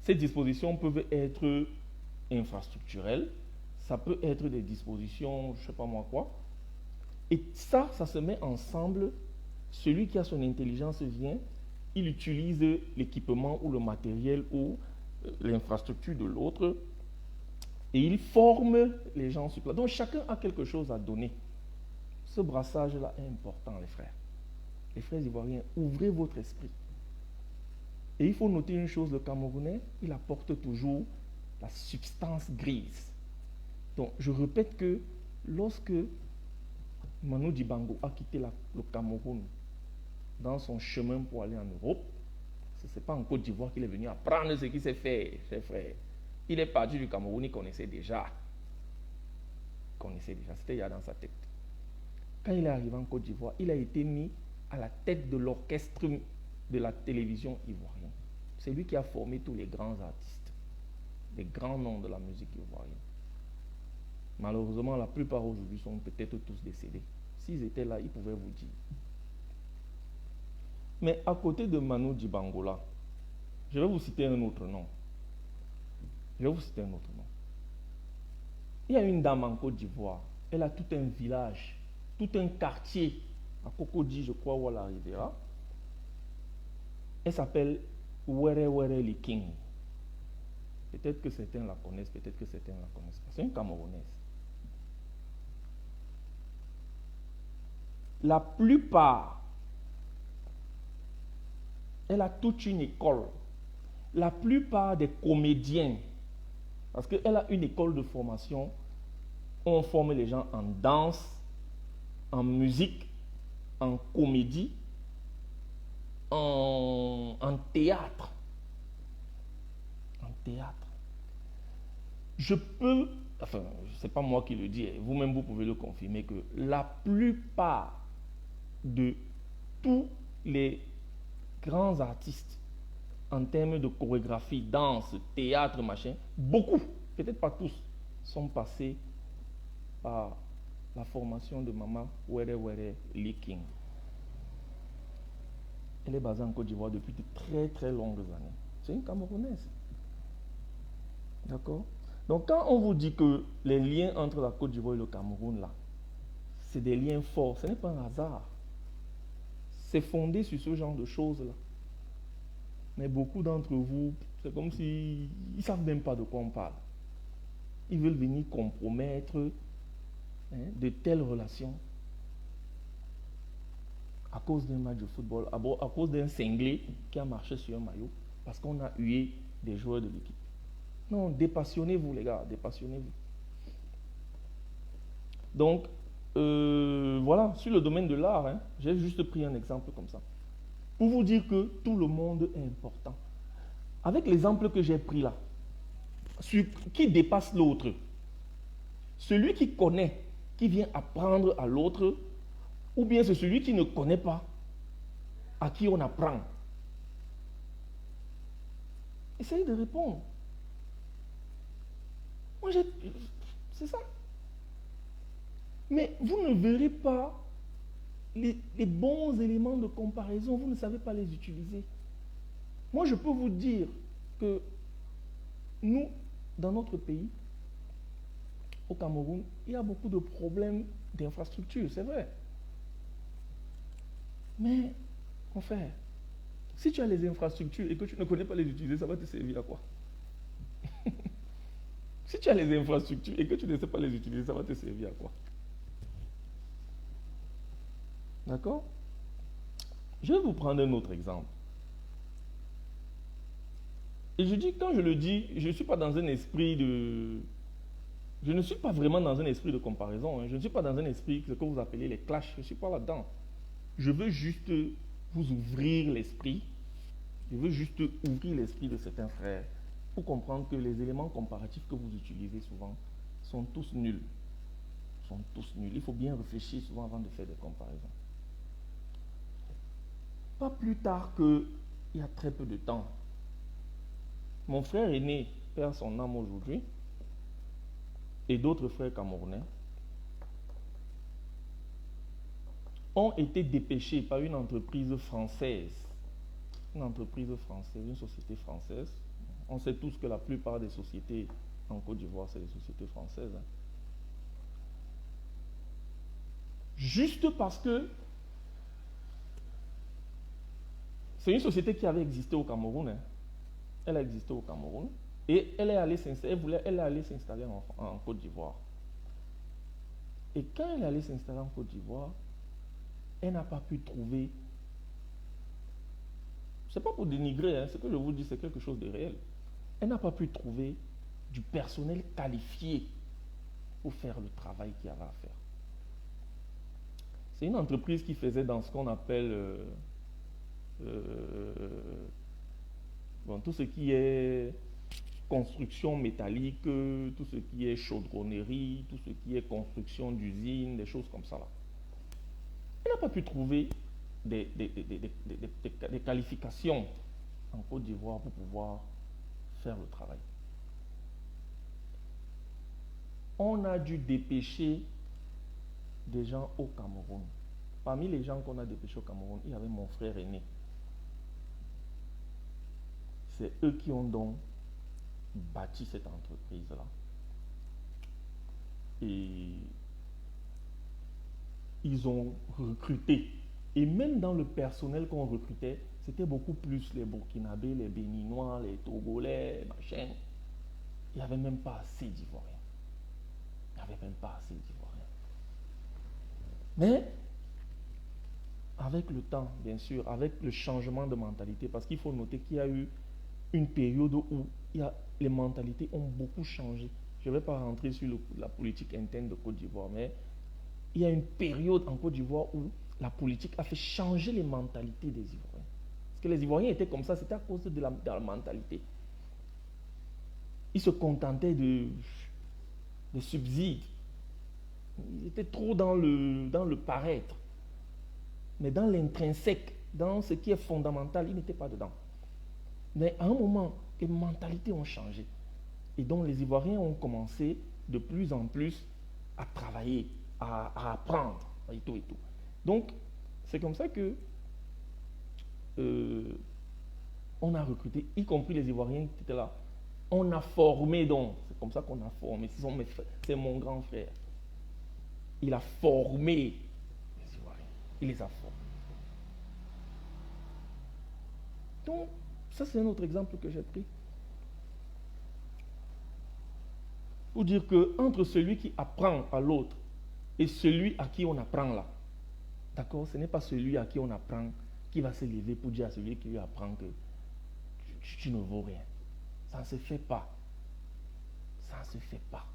Ces dispositions peuvent être infrastructurelles, ça peut être des dispositions, je ne sais pas moi quoi. Et ça se met ensemble. Celui qui a son intelligence vient, il utilise l'équipement ou le matériel ou l'infrastructure de l'autre et il forme les gens sur place. Donc chacun a quelque chose à donner. Ce brassage-là est important, les frères. Les frères ivoiriens, ouvrez votre esprit. Et il faut noter une chose, le Camerounais, il apporte toujours la substance grise. Donc je répète que lorsque Manu Dibango a quitté le Cameroun dans son chemin pour aller en Europe, ce n'est pas en Côte d'Ivoire qu'il est venu apprendre ce qu'il sait faire, ses frères. Il est parti du Cameroun, il connaissait déjà. C'était déjà dans sa tête. Quand il est arrivé en Côte d'Ivoire, il a été mis à la tête de l'orchestre de la télévision ivoirienne. C'est lui qui a formé tous les grands artistes, les grands noms de la musique ivoirienne. Malheureusement, la plupart aujourd'hui sont peut-être tous décédés. S'ils étaient là, ils pouvaient vous dire. Mais à côté de Manu Dibango là, je vais vous citer un autre nom. Il y a une dame en Côte d'Ivoire. Elle a tout un village, tout un quartier à Cocody, je crois, où elle arrivera. Elle s'appelle Were Were Liking. Peut-être que certains la connaissent, peut-être que certains ne la connaissent pas. C'est une Camerounaise. La plupart, elle a toute une école. La plupart des comédiens, parce qu'elle a une école de formation, on forme les gens en danse, en musique, en comédie, en théâtre. En théâtre. Je peux, enfin, ce n'est pas moi qui le dis, vous-même vous pouvez le confirmer, que la plupart de tous les grands artistes en termes de chorégraphie, danse, théâtre, machin, beaucoup, peut-être pas tous, sont passés par la formation de Maman Were Were Liking. Elle est basée en Côte d'Ivoire depuis de très très longues années. C'est une Camerounaise. D'accord? Donc quand on vous dit que les liens entre la Côte d'Ivoire et le Cameroun, là, c'est des liens forts, ce n'est pas un hasard. C'est fondé sur ce genre de choses-là. Mais beaucoup d'entre vous, c'est comme s'ils ne savent même pas de quoi on parle. ils veulent venir compromettre de telles relations à cause d'un match de football, à cause d'un cinglé qui a marché sur un maillot, parce qu'on a hué des joueurs de l'équipe. Non, dépassionnez-vous les gars, dépassionnez-vous. Donc, voilà, sur le domaine de l'art, j'ai juste pris un exemple comme ça. Pour vous dire que tout le monde est important. Avec l'exemple que j'ai pris là, qui dépasse l'autre? Celui qui connaît, qui vient apprendre à l'autre, ou bien c'est celui qui ne connaît pas, à qui on apprend? Essayez de répondre. Moi, c'est ça. Mais vous ne verrez pas les bons éléments de comparaison, vous ne savez pas les utiliser. Moi, je peux vous dire que nous, dans notre pays, au Cameroun, il y a beaucoup de problèmes d'infrastructure, c'est vrai. Mais, mon frère, si tu as les infrastructures et que tu ne connais pas les utiliser, ça va te servir à quoi? Si tu as les infrastructures et que tu ne sais pas les utiliser, ça va te servir à quoi? D'accord? Je vais vous prendre un autre exemple. Et je dis, quand je le dis, je ne suis pas dans un esprit de... Je ne suis pas vraiment dans un esprit de comparaison. Je ne suis pas dans un esprit, ce que vous appelez les clashs. Je ne suis pas là-dedans. Je veux juste vous ouvrir l'esprit. Je veux juste ouvrir l'esprit de certains frères pour comprendre que les éléments comparatifs que vous utilisez souvent sont tous nuls. Sont tous nuls. Il faut bien réfléchir souvent avant de faire des comparaisons. Pas plus tard qu'il y a très peu de temps, mon frère aîné perd son âme aujourd'hui et d'autres frères camerounais ont été dépêchés par une entreprise française. Une société française. On sait tous que la plupart des sociétés en Côte d'Ivoire, c'est des sociétés françaises. Juste parce que c'est une société qui avait existé au Cameroun. Elle a existé au Cameroun et elle est allée s'installer en Côte d'Ivoire. Et quand elle est allée s'installer en Côte d'Ivoire, elle n'a pas pu trouver, c'est pas pour dénigrer, ce que je vous dis, c'est quelque chose de réel. Elle n'a pas pu trouver du personnel qualifié pour faire le travail qu'il y avait à faire. C'est une entreprise qui faisait dans ce qu'on appelle tout ce qui est construction métallique, tout ce qui est chaudronnerie, tout ce qui est construction d'usines, des choses comme ça là. Elle n'a pas pu trouver des qualifications en Côte d'Ivoire pour pouvoir faire le travail. On a dû dépêcher des gens au Cameroun. Parmi les gens qu'on a dépêchés au Cameroun, il y avait mon frère aîné. C'est eux qui ont donc bâti cette entreprise-là. Et ils ont recruté. Et même dans le personnel qu'on recrutait, c'était beaucoup plus les Burkinabés, les Béninois, les Togolais, machin. Il n'y avait même pas assez d'Ivoiriens. Mais, avec le temps, bien sûr, avec le changement de mentalité, parce qu'il faut noter qu'il y a eu une période où les mentalités ont beaucoup changé. Je ne vais pas rentrer sur la politique interne de Côte d'Ivoire, mais il y a une période en Côte d'Ivoire où la politique a fait changer les mentalités des Ivoiriens. Parce que les Ivoiriens étaient comme ça, c'était à cause de la mentalité. Ils se contentaient de subsides. Ils étaient trop dans le paraître. Mais dans l'intrinsèque, dans ce qui est fondamental, ils n'étaient pas dedans. Mais à un moment, les mentalités ont changé. Et donc les Ivoiriens ont commencé de plus en plus à travailler, à apprendre, et tout et tout. Donc, c'est comme ça que on a recruté, y compris les Ivoiriens qui étaient là. On a formé donc, c'est comme ça qu'on a formé. C'est mon grand frère. Il a formé les Ivoiriens. Il les a formés. Donc, ça c'est un autre exemple que j'ai pris. Pour dire que entre celui qui apprend à l'autre et celui à qui on apprend là, d'accord, ce n'est pas celui à qui on apprend qui va se lever pour dire à celui qui lui apprend que tu ne vaux rien. Ça ne se fait pas. Ça ne se fait pas.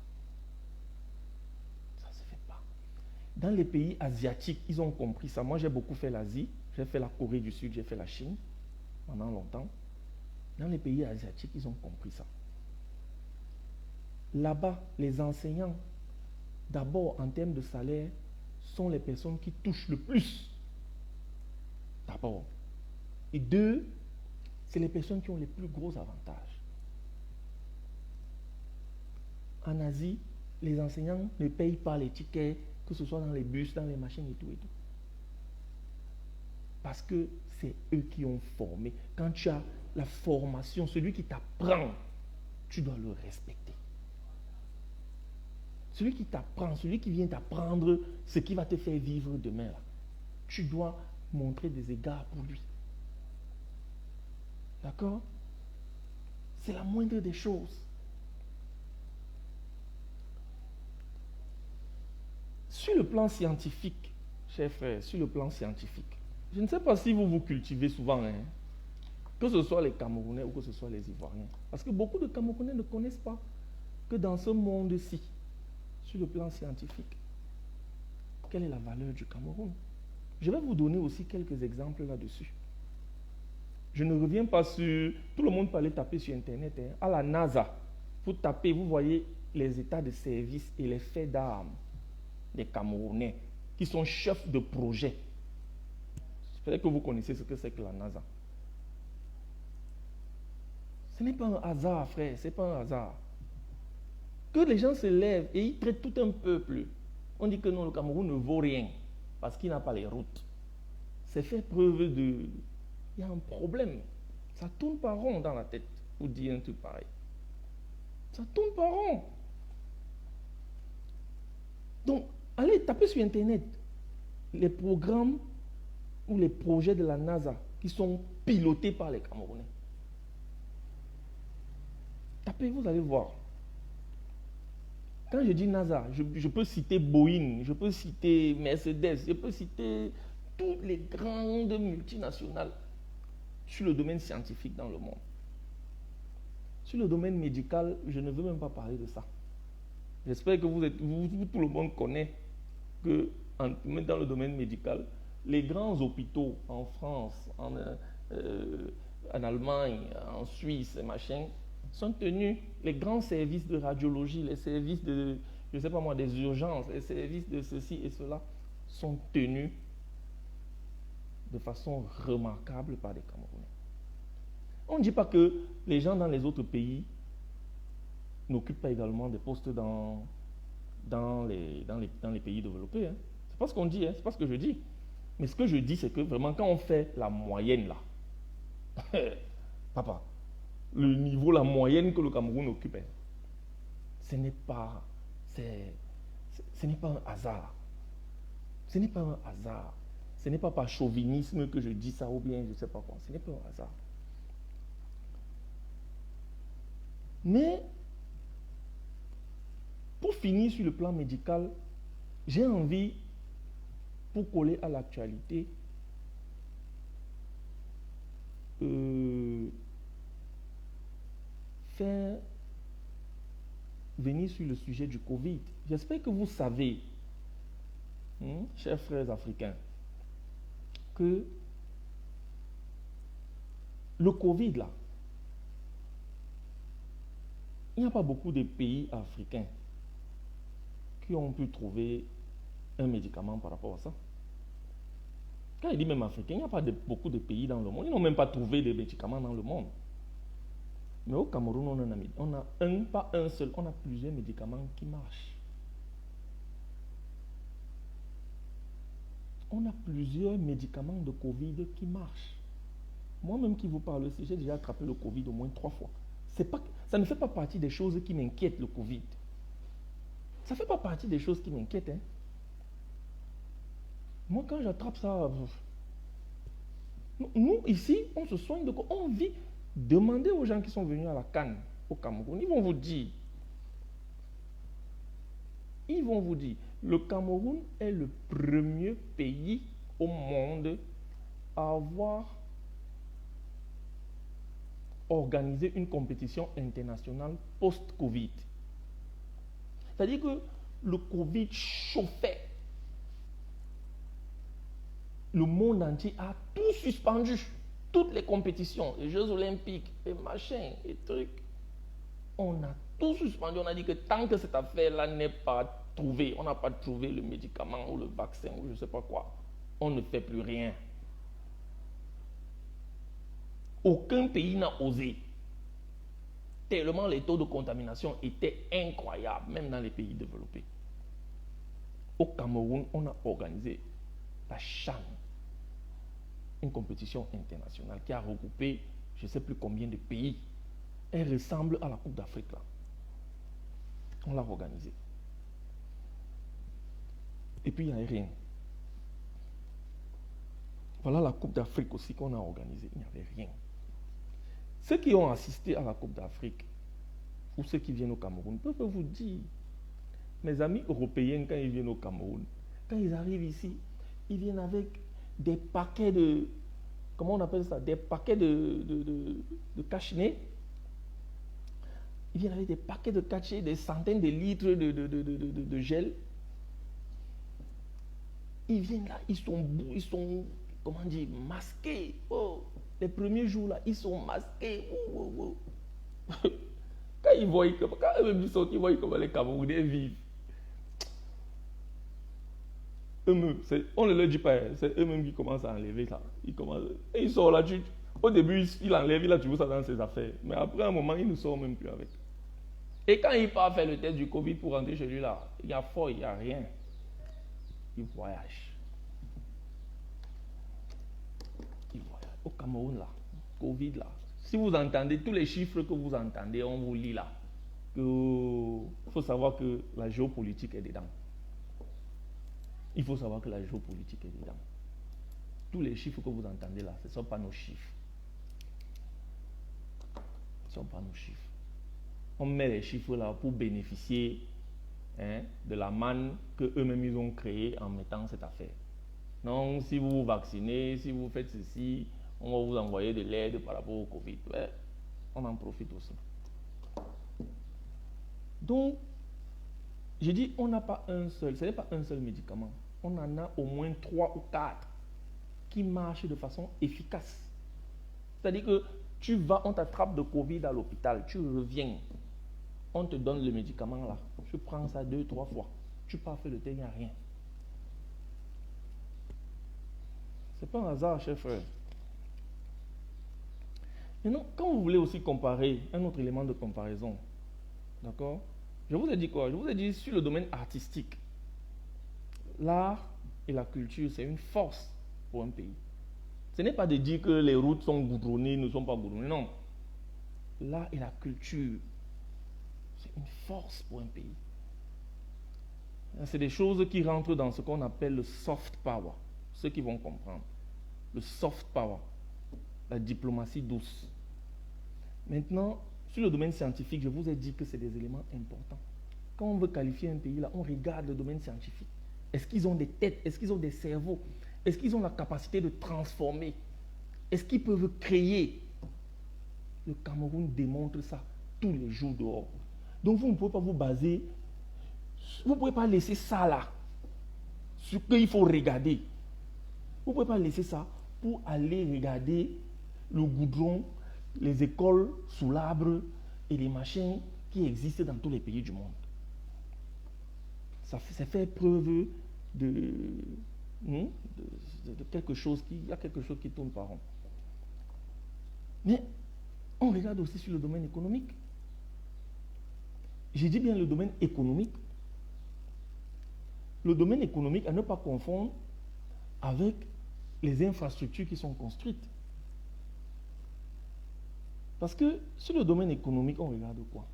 Ça ne se fait pas. Dans les pays asiatiques, ils ont compris ça. Moi, j'ai beaucoup fait l'Asie. J'ai fait la Corée du Sud, j'ai fait la Chine pendant longtemps. Dans les pays asiatiques, ils ont compris ça. Là-bas, les enseignants, d'abord en termes de salaire, sont les personnes qui touchent le plus. D'abord. Et deux, c'est les personnes qui ont les plus gros avantages. En Asie, les enseignants ne payent pas les tickets, que ce soit dans les bus, dans les machines et tout et tout. Parce que c'est eux qui ont formé. Quand tu as la formation, celui qui t'apprend, tu dois le respecter. Celui qui t'apprend, celui qui vient t'apprendre ce qui va te faire vivre demain, là, tu dois montrer des égards pour lui. D'accord? C'est la moindre des choses. Sur le plan scientifique, chers frères, sur le plan scientifique, je ne sais pas si vous vous cultivez souvent, hein, que ce soit les Camerounais ou que ce soit les Ivoiriens. Parce que beaucoup de Camerounais ne connaissent pas que dans ce monde-ci, sur le plan scientifique, quelle est la valeur du Cameroun. Je vais vous donner aussi quelques exemples là-dessus. Je ne reviens pas sur... Tout le monde peut aller taper sur Internet. Hein, à la NASA, vous tapez, vous voyez les états de service et les faits d'armes des Camerounais qui sont chefs de projet. Peut-être que vous connaissez ce que c'est que la NASA. Ce n'est pas un hasard, frère, ce n'est pas un hasard. Que les gens se lèvent et ils traitent tout un peuple. On dit que non, le Cameroun ne vaut rien parce qu'il n'a pas les routes. C'est fait preuve de... Il y a un problème. Ça tourne pas rond dans la tête pour dire un truc pareil. Ça tourne pas rond. Donc, allez taper sur Internet les programmes ou les projets de la NASA qui sont pilotés par les Camerounais. Tapez, vous allez voir. Quand je dis NASA, je peux citer Boeing, je peux citer Mercedes, je peux citer toutes les grandes multinationales sur le domaine scientifique dans le monde. Sur le domaine médical, je ne veux même pas parler de ça. J'espère que tout le monde connaît que dans le domaine médical, les grands hôpitaux en France, en Allemagne, en Suisse, machin, sont tenus, les grands services de radiologie, les services de, je ne sais pas moi, des urgences, les services de ceci et cela, sont tenus de façon remarquable par des Camerounais. On ne dit pas que les gens dans les autres pays n'occupent pas également des postes dans les pays développés. Hein. C'est pas ce qu'on dit, hein, c'est pas ce que je dis. Mais ce que je dis, c'est que vraiment, quand on fait la moyenne là, papa, le niveau, la moyenne que le Cameroun occupe, ce n'est pas un hasard. Ce n'est pas un hasard. Ce n'est pas par chauvinisme que je dis ça ou bien je ne sais pas quoi. Ce n'est pas un hasard. Mais, pour finir sur le plan médical, j'ai envie, pour coller à l'actualité, faire venir sur le sujet du Covid. J'espère que vous savez, chers frères africains, que le Covid là, il n'y a pas beaucoup de pays africains qui ont pu trouver un médicament par rapport à ça. Quand il dit même africain, il n'y a pas beaucoup de pays dans le monde. Ils n'ont même pas trouvé de médicaments dans le monde. Mais au Cameroun, on a pas un seul, on a plusieurs médicaments qui marchent. On a plusieurs médicaments de Covid qui marchent. Moi-même qui vous parle aussi, j'ai déjà attrapé le Covid au moins 3 fois. Ça ne fait pas partie des choses qui m'inquiètent, le Covid. Ça ne fait pas partie des choses qui m'inquiètent. Hein. Moi, quand j'attrape ça, nous, ici, on se soigne de quoi? On vit. Demandez aux gens qui sont venus à la CAN, au Cameroun, ils vont vous dire. ils vont vous dire, le Cameroun est le premier pays au monde à avoir organisé une compétition internationale post-Covid. C'est-à-dire que le Covid chauffait. Le monde entier a tout suspendu. Toutes les compétitions, les Jeux Olympiques, les machins, les trucs. On a tout suspendu. On a dit que tant que cette affaire-là n'est pas trouvée, on n'a pas trouvé le médicament ou le vaccin ou je ne sais pas quoi, on ne fait plus rien. Aucun pays n'a osé. Tellement les taux de contamination étaient incroyables, même dans les pays développés. Au Cameroun, on a organisé la CHAN, une compétition internationale qui a regroupé je ne sais plus combien de pays. Elle ressemble à la Coupe d'Afrique là. On l'a organisée. Et puis il n'y a rien. Voilà la Coupe d'Afrique aussi qu'on a organisée. Il n'y avait rien. Ceux qui ont assisté à la Coupe d'Afrique, ou ceux qui viennent au Cameroun, peuvent vous dire, mes amis européens, quand ils viennent au Cameroun, quand ils arrivent ici, ils viennent avec des paquets de, comment on appelle ça, des paquets de cache-nez. Ils viennent avec des paquets de cachets, des centaines de litres de gel. Ils viennent là, ils sont, comment dire, masqués. Oh, les premiers jours là, ils sont masqués. Quand ils voient, quand eux-mêmes ils voient comment les Camerounais vivent. Eux-mêmes, on ne leur dit pas, c'est eux-mêmes qui commencent à enlever ça. Et ils sortent là, au début, il enlève, il a toujours ça dans ses affaires. Mais après un moment, il ne sort même plus avec. Et quand il part faire le test du Covid pour rentrer chez lui là, il y a fort, il n'y a rien. Il voyage. Au Cameroun là, Covid là. Si vous entendez tous les chiffres que vous entendez, on vous lit là. Il faut savoir que la géopolitique est dedans. Il faut savoir que la géopolitique est dedans. Tous les chiffres que vous entendez là, ce ne sont pas nos chiffres. Ce ne sont pas nos chiffres. On met les chiffres là pour bénéficier de la manne qu'eux-mêmes ils ont créée en mettant cette affaire. Donc, si vous vous vaccinez, si vous faites ceci, on va vous envoyer de l'aide par rapport au Covid. Ouais, on en profite aussi. Donc, je dis, on n'a pas un seul, ce n'est pas un seul médicament. On en a au moins 3 ou 4 qui marchent de façon efficace. C'est-à-dire que tu vas, on t'attrape de Covid à l'hôpital, tu reviens, on te donne le médicament là. Tu prends ça 2-3 fois. Tu pars faire le thé, il n'y a rien. Ce n'est pas un hasard, chers frères. Maintenant, quand vous voulez aussi comparer, un autre élément de comparaison, d'accord? Je vous ai dit quoi? Je vous ai dit sur le domaine artistique, l'art et la culture, c'est une force pour un pays. Ce n'est pas de dire que les routes sont goudronnées, ne sont pas goudronnées, non. L'art et la culture, c'est une force pour un pays. C'est des choses qui rentrent dans ce qu'on appelle le soft power. Ceux qui vont comprendre. Le soft power, la diplomatie douce. Maintenant, sur le domaine scientifique, je vous ai dit que c'est des éléments importants. Quand on veut qualifier un pays, là, on regarde le domaine scientifique. Est-ce qu'ils ont des têtes? Est-ce qu'ils ont des cerveaux? Est-ce qu'ils ont la capacité de transformer? Est-ce qu'ils peuvent créer? Le Cameroun démontre ça tous les jours dehors. Donc vous ne pouvez pas vous baser, vous ne pouvez pas laisser ça là, ce qu'il faut regarder. Vous ne pouvez pas laisser ça pour aller regarder le goudron, les écoles sous l'arbre et les machines qui existent dans tous les pays du monde. Ça fait preuve de quelque chose il y a quelque chose qui tourne par rond. Mais on regarde aussi sur le domaine économique. J'ai dit bien le domaine économique. Le domaine économique à ne pas confondre avec les infrastructures qui sont construites. Parce que sur le domaine économique, on regarde quoi?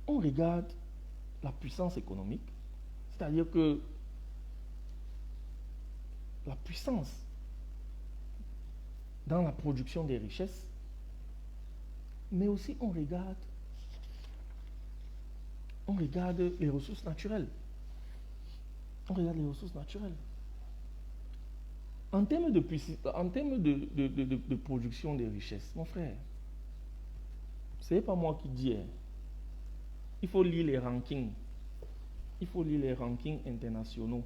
On regarde la puissance économique, c'est-à-dire que la puissance dans la production des richesses, mais aussi on regarde on regarde les ressources naturelles. On regarde les ressources naturelles. En termes de production des richesses, mon frère, ce n'est pas moi qui dis. Il faut lire les rankings. Il faut lire les rankings internationaux.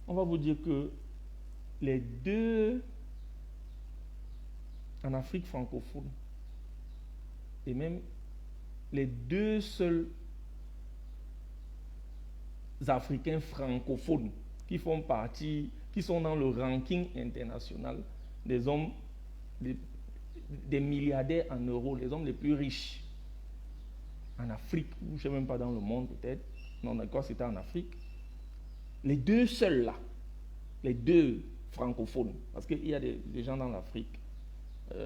On va vous dire que les deux en Afrique francophone et même les deux seuls Africains francophones qui font partie, qui sont dans le ranking international des hommes, des milliardaires en euros, les hommes les plus riches en Afrique, ou je ne sais même pas dans le monde peut-être, non d'accord, c'était en Afrique. Les deux seuls là, les deux francophones, parce qu'il y a des gens dans l'Afrique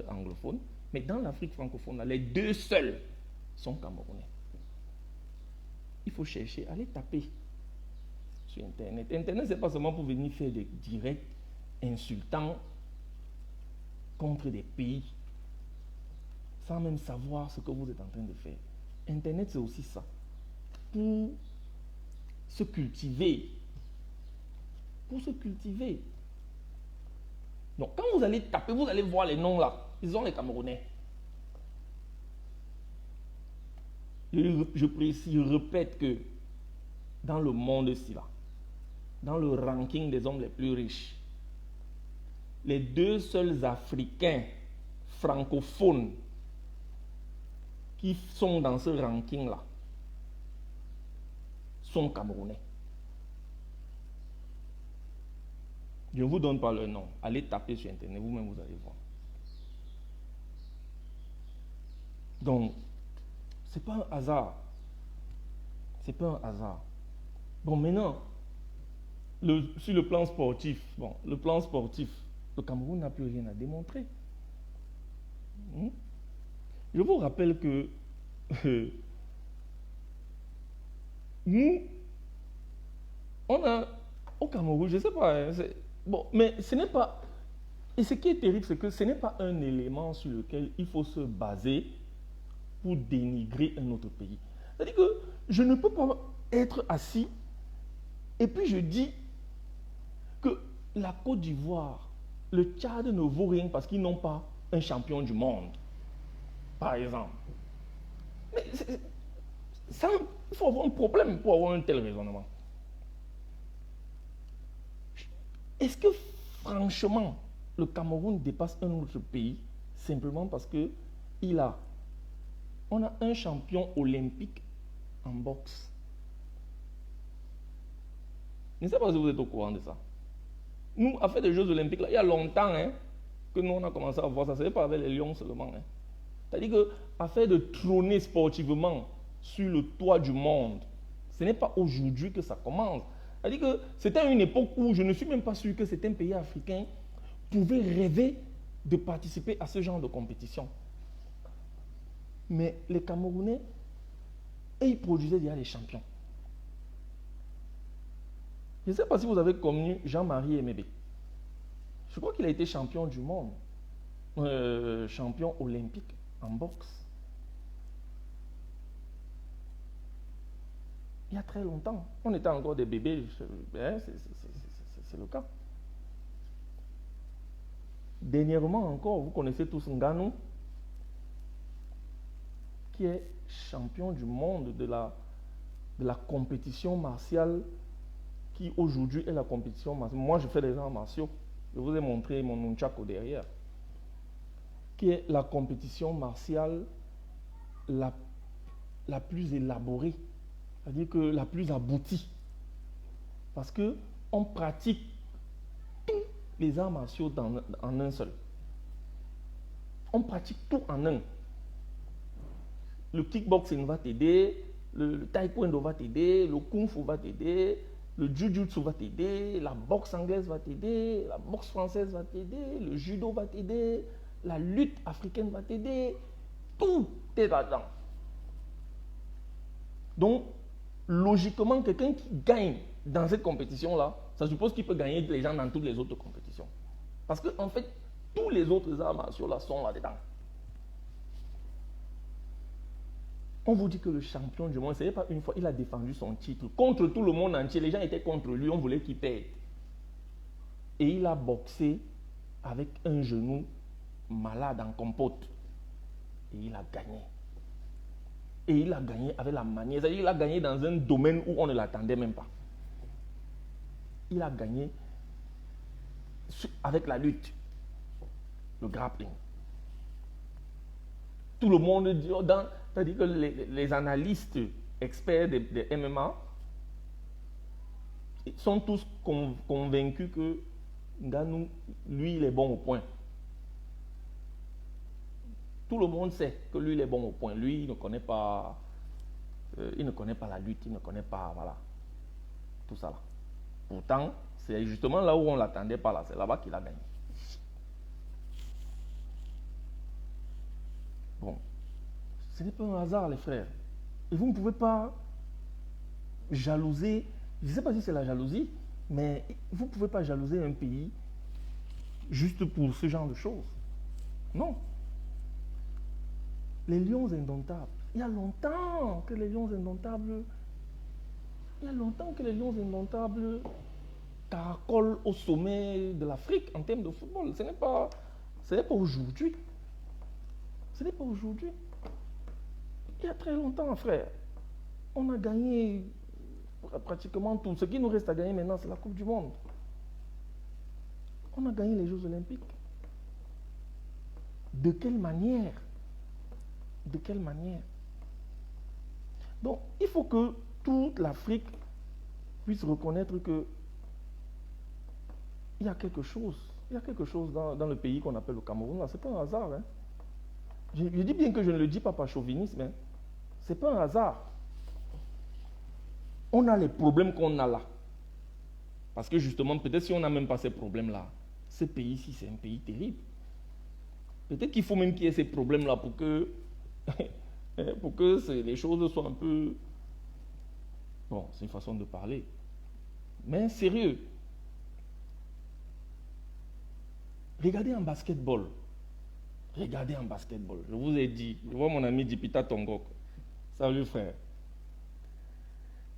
anglophone, mais dans l'Afrique francophone, là, les deux seuls sont camerounais. Il faut chercher, aller taper sur Internet. Internet, ce n'est pas seulement pour venir faire des directs insultants contre des pays, sans même savoir ce que vous êtes en train de faire. Internet, c'est aussi ça. Pour se cultiver. Pour se cultiver. Donc, quand vous allez taper, vous allez voir les noms là. Ils sont les Camerounais. Je précise, je répète que dans le monde-ci là, dans le ranking des hommes les plus riches, les deux seuls Africains francophones qui sont dans ce ranking-là sont Camerounais. Je ne vous donne pas leur nom. Allez taper sur Internet, vous-même vous allez voir. Donc, ce n'est pas un hasard. C'est pas un hasard. Bon, maintenant, sur le plan sportif, le Cameroun n'a plus rien à démontrer. Je vous rappelle que nous, on a au Cameroun, je ne sais pas, bon, mais ce n'est pas, et ce qui est terrible, c'est que ce n'est pas un élément sur lequel il faut se baser pour dénigrer un autre pays. C'est-à-dire que je ne peux pas être assis et puis je dis que la Côte d'Ivoire, le Tchad ne vaut rien parce qu'ils n'ont pas un champion du monde, par exemple. Mais ça, il faut avoir un problème pour avoir un tel raisonnement. Est-ce que franchement, le Cameroun dépasse un autre pays simplement parce que on a un champion olympique en boxe? Je ne sais pas si vous êtes au courant de ça. Nous, à faire des Jeux olympiques, là, il y a longtemps que nous, on a commencé à voir ça. Ce n'est pas avec les lions seulement. C'est-à-dire qu'à faire de trôner sportivement sur le toit du monde, ce n'est pas aujourd'hui que ça commence. C'est-à-dire que c'était une époque où je ne suis même pas sûr que certains pays africains pouvaient rêver de participer à ce genre de compétition. Mais les Camerounais, ils produisaient déjà des champions. Je ne sais pas si vous avez connu Jean-Marie Emebe. Je crois qu'il a été champion du monde, champion olympique en boxe. Il y a très longtemps. On était encore des bébés, c'est le cas. Dernièrement encore, vous connaissez tous Ngannou, qui est champion du monde de la compétition martiale, qui aujourd'hui est la compétition martiale. Moi, je fais des arts martiaux. Je vous ai montré mon nunchaku derrière. Qui est la compétition martiale la plus élaborée. C'est-à-dire que la plus aboutie. Parce qu'on pratique tous les arts martiaux en un seul. On pratique tout en un. Le kickboxing va t'aider, le taekwondo va t'aider, le kung fu va t'aider, le jujutsu va t'aider, la boxe anglaise va t'aider, la boxe française va t'aider, le judo va t'aider, la lutte africaine va t'aider. Tout est là-dedans. Donc, logiquement, quelqu'un qui gagne dans cette compétition-là, ça suppose qu'il peut gagner les gens dans toutes les autres compétitions. Parce qu'en fait, tous les autres arts martiaux là sont là-dedans. On vous dit que le champion du monde, ce n'est pas une fois, il a défendu son titre contre tout le monde entier. Les gens étaient contre lui, on voulait qu'il perde. Et il a boxé avec un genou malade en compote. Et il a gagné. Et il a gagné avec la manière. C'est-à-dire qu'il a gagné dans un domaine où on ne l'attendait même pas. Il a gagné avec la lutte, le grappling. Tout le monde dit, c'est-à-dire que les analystes experts de MMA sont tous convaincus que Ngannou, lui, il est bon au point. Tout le monde sait que lui, il est bon au point. Lui, il ne connaît pas la lutte, il ne connaît pas, voilà, tout ça là. Pourtant, c'est justement là où on ne l'attendait pas, là. C'est là-bas qu'il a gagné. Bon, ce n'est pas un hasard, les frères. Et vous ne pouvez pas jalouser, je ne sais pas si c'est la jalousie, mais vous ne pouvez pas jalouser un pays juste pour ce genre de choses. Non. Les lions indomptables. Il y a longtemps que les lions indomptables caracolent au sommet de l'Afrique en termes de football. Ce n'est pas aujourd'hui. Ce n'est pas aujourd'hui. Il y a très longtemps, frère. On a gagné pratiquement tout. Ce qui nous reste à gagner maintenant, c'est la Coupe du Monde. On a gagné les Jeux Olympiques. De quelle manière? De quelle manière? Donc, il faut que toute l'Afrique puisse reconnaître que il y a quelque chose. Il y a quelque chose dans le pays qu'on appelle le Cameroun. Ce n'est pas un hasard. Hein. Je dis bien que je ne le dis pas par chauvinisme. Hein. Ce n'est pas un hasard. On a les problèmes qu'on a là. Parce que justement, peut-être si on n'a même pas ces problèmes-là, ce pays-ci, c'est un pays terrible. Peut-être qu'il faut même qu'il y ait ces problèmes-là pour que les choses soient un peu... Bon, c'est une façon de parler. Mais sérieux. Regardez en basketball. Regardez en basketball. Je vous ai dit, je vois mon ami Dipita Tongok. Salut frère.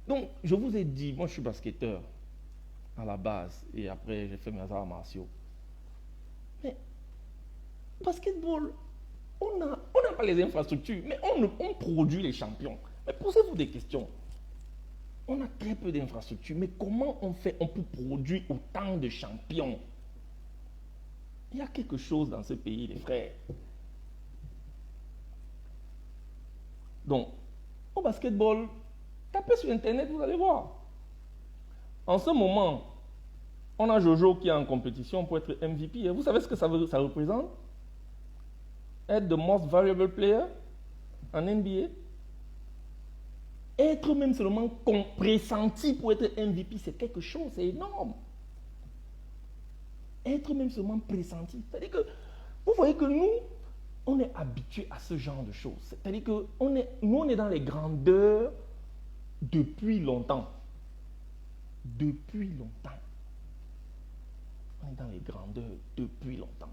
Donc, je vous ai dit, moi je suis basketteur à la base et après j'ai fait mes arts martiaux. Mais, basketball, on n'a pas les infrastructures, mais on produit les champions. Mais posez-vous des questions. On a très peu d'infrastructures, mais comment on peut produire autant de champions? Il y a quelque chose dans ce pays, les frères. Donc, au basketball, tapez sur Internet, vous allez voir. En ce moment, on a Jojo qui est en compétition pour être MVP. Et vous savez ce que ça représente? Être the most valuable player en NBA. Être même seulement pressenti pour être MVP, c'est quelque chose, c'est énorme. Être même seulement pressenti. C'est-à-dire que, vous voyez que nous, on est habitués à ce genre de choses. C'est-à-dire que nous, on est dans les grandeurs depuis longtemps. Depuis longtemps. On est dans les grandeurs depuis longtemps.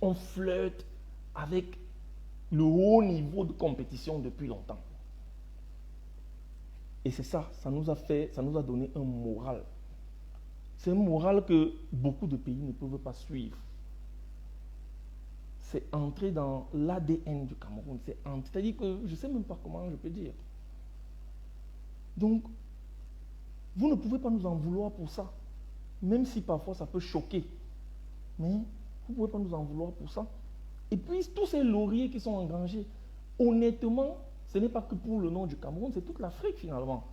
On flirte avec le haut niveau de compétition depuis longtemps. Et c'est ça, ça nous a donné un moral. C'est un moral que beaucoup de pays ne peuvent pas suivre. C'est entré dans l'ADN du Cameroun. C'est-à-dire que je ne sais même pas comment je peux dire. Donc, vous ne pouvez pas nous en vouloir pour ça. Même si parfois ça peut choquer. Mais vous ne pouvez pas nous en vouloir pour ça. Et puis, tous ces lauriers qui sont engrangés, honnêtement, ce n'est pas que pour le nom du Cameroun, c'est toute l'Afrique finalement.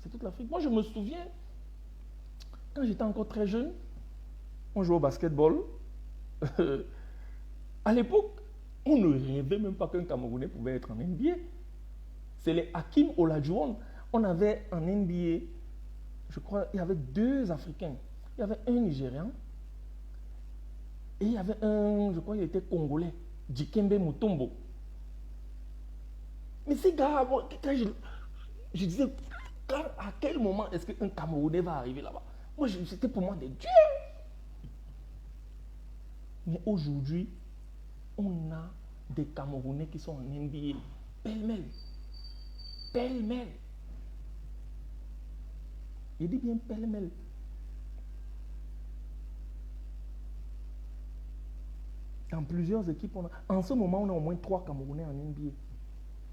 C'est toute l'Afrique. Moi, je me souviens, quand j'étais encore très jeune, on jouait au basketball. À l'époque, on ne rêvait même pas qu'un Camerounais pouvait être en NBA. C'est les Hakim Olajuwon. On avait en NBA, je crois, il y avait 2 Africains. Il y avait un Nigérian et il y avait un, je crois qu'il était Congolais, Dikembe Mutombo. Mais ces gars, quand je disais, à quel moment est-ce qu'un Camerounais va arriver là-bas? Moi, c'était pour moi des dieux. Mais aujourd'hui, on a des Camerounais qui sont en NBA. Pêle-mêle. Pêle-mêle. Il dit bien pêle-mêle. Dans plusieurs équipes, en ce moment, on a au moins 3 Camerounais en NBA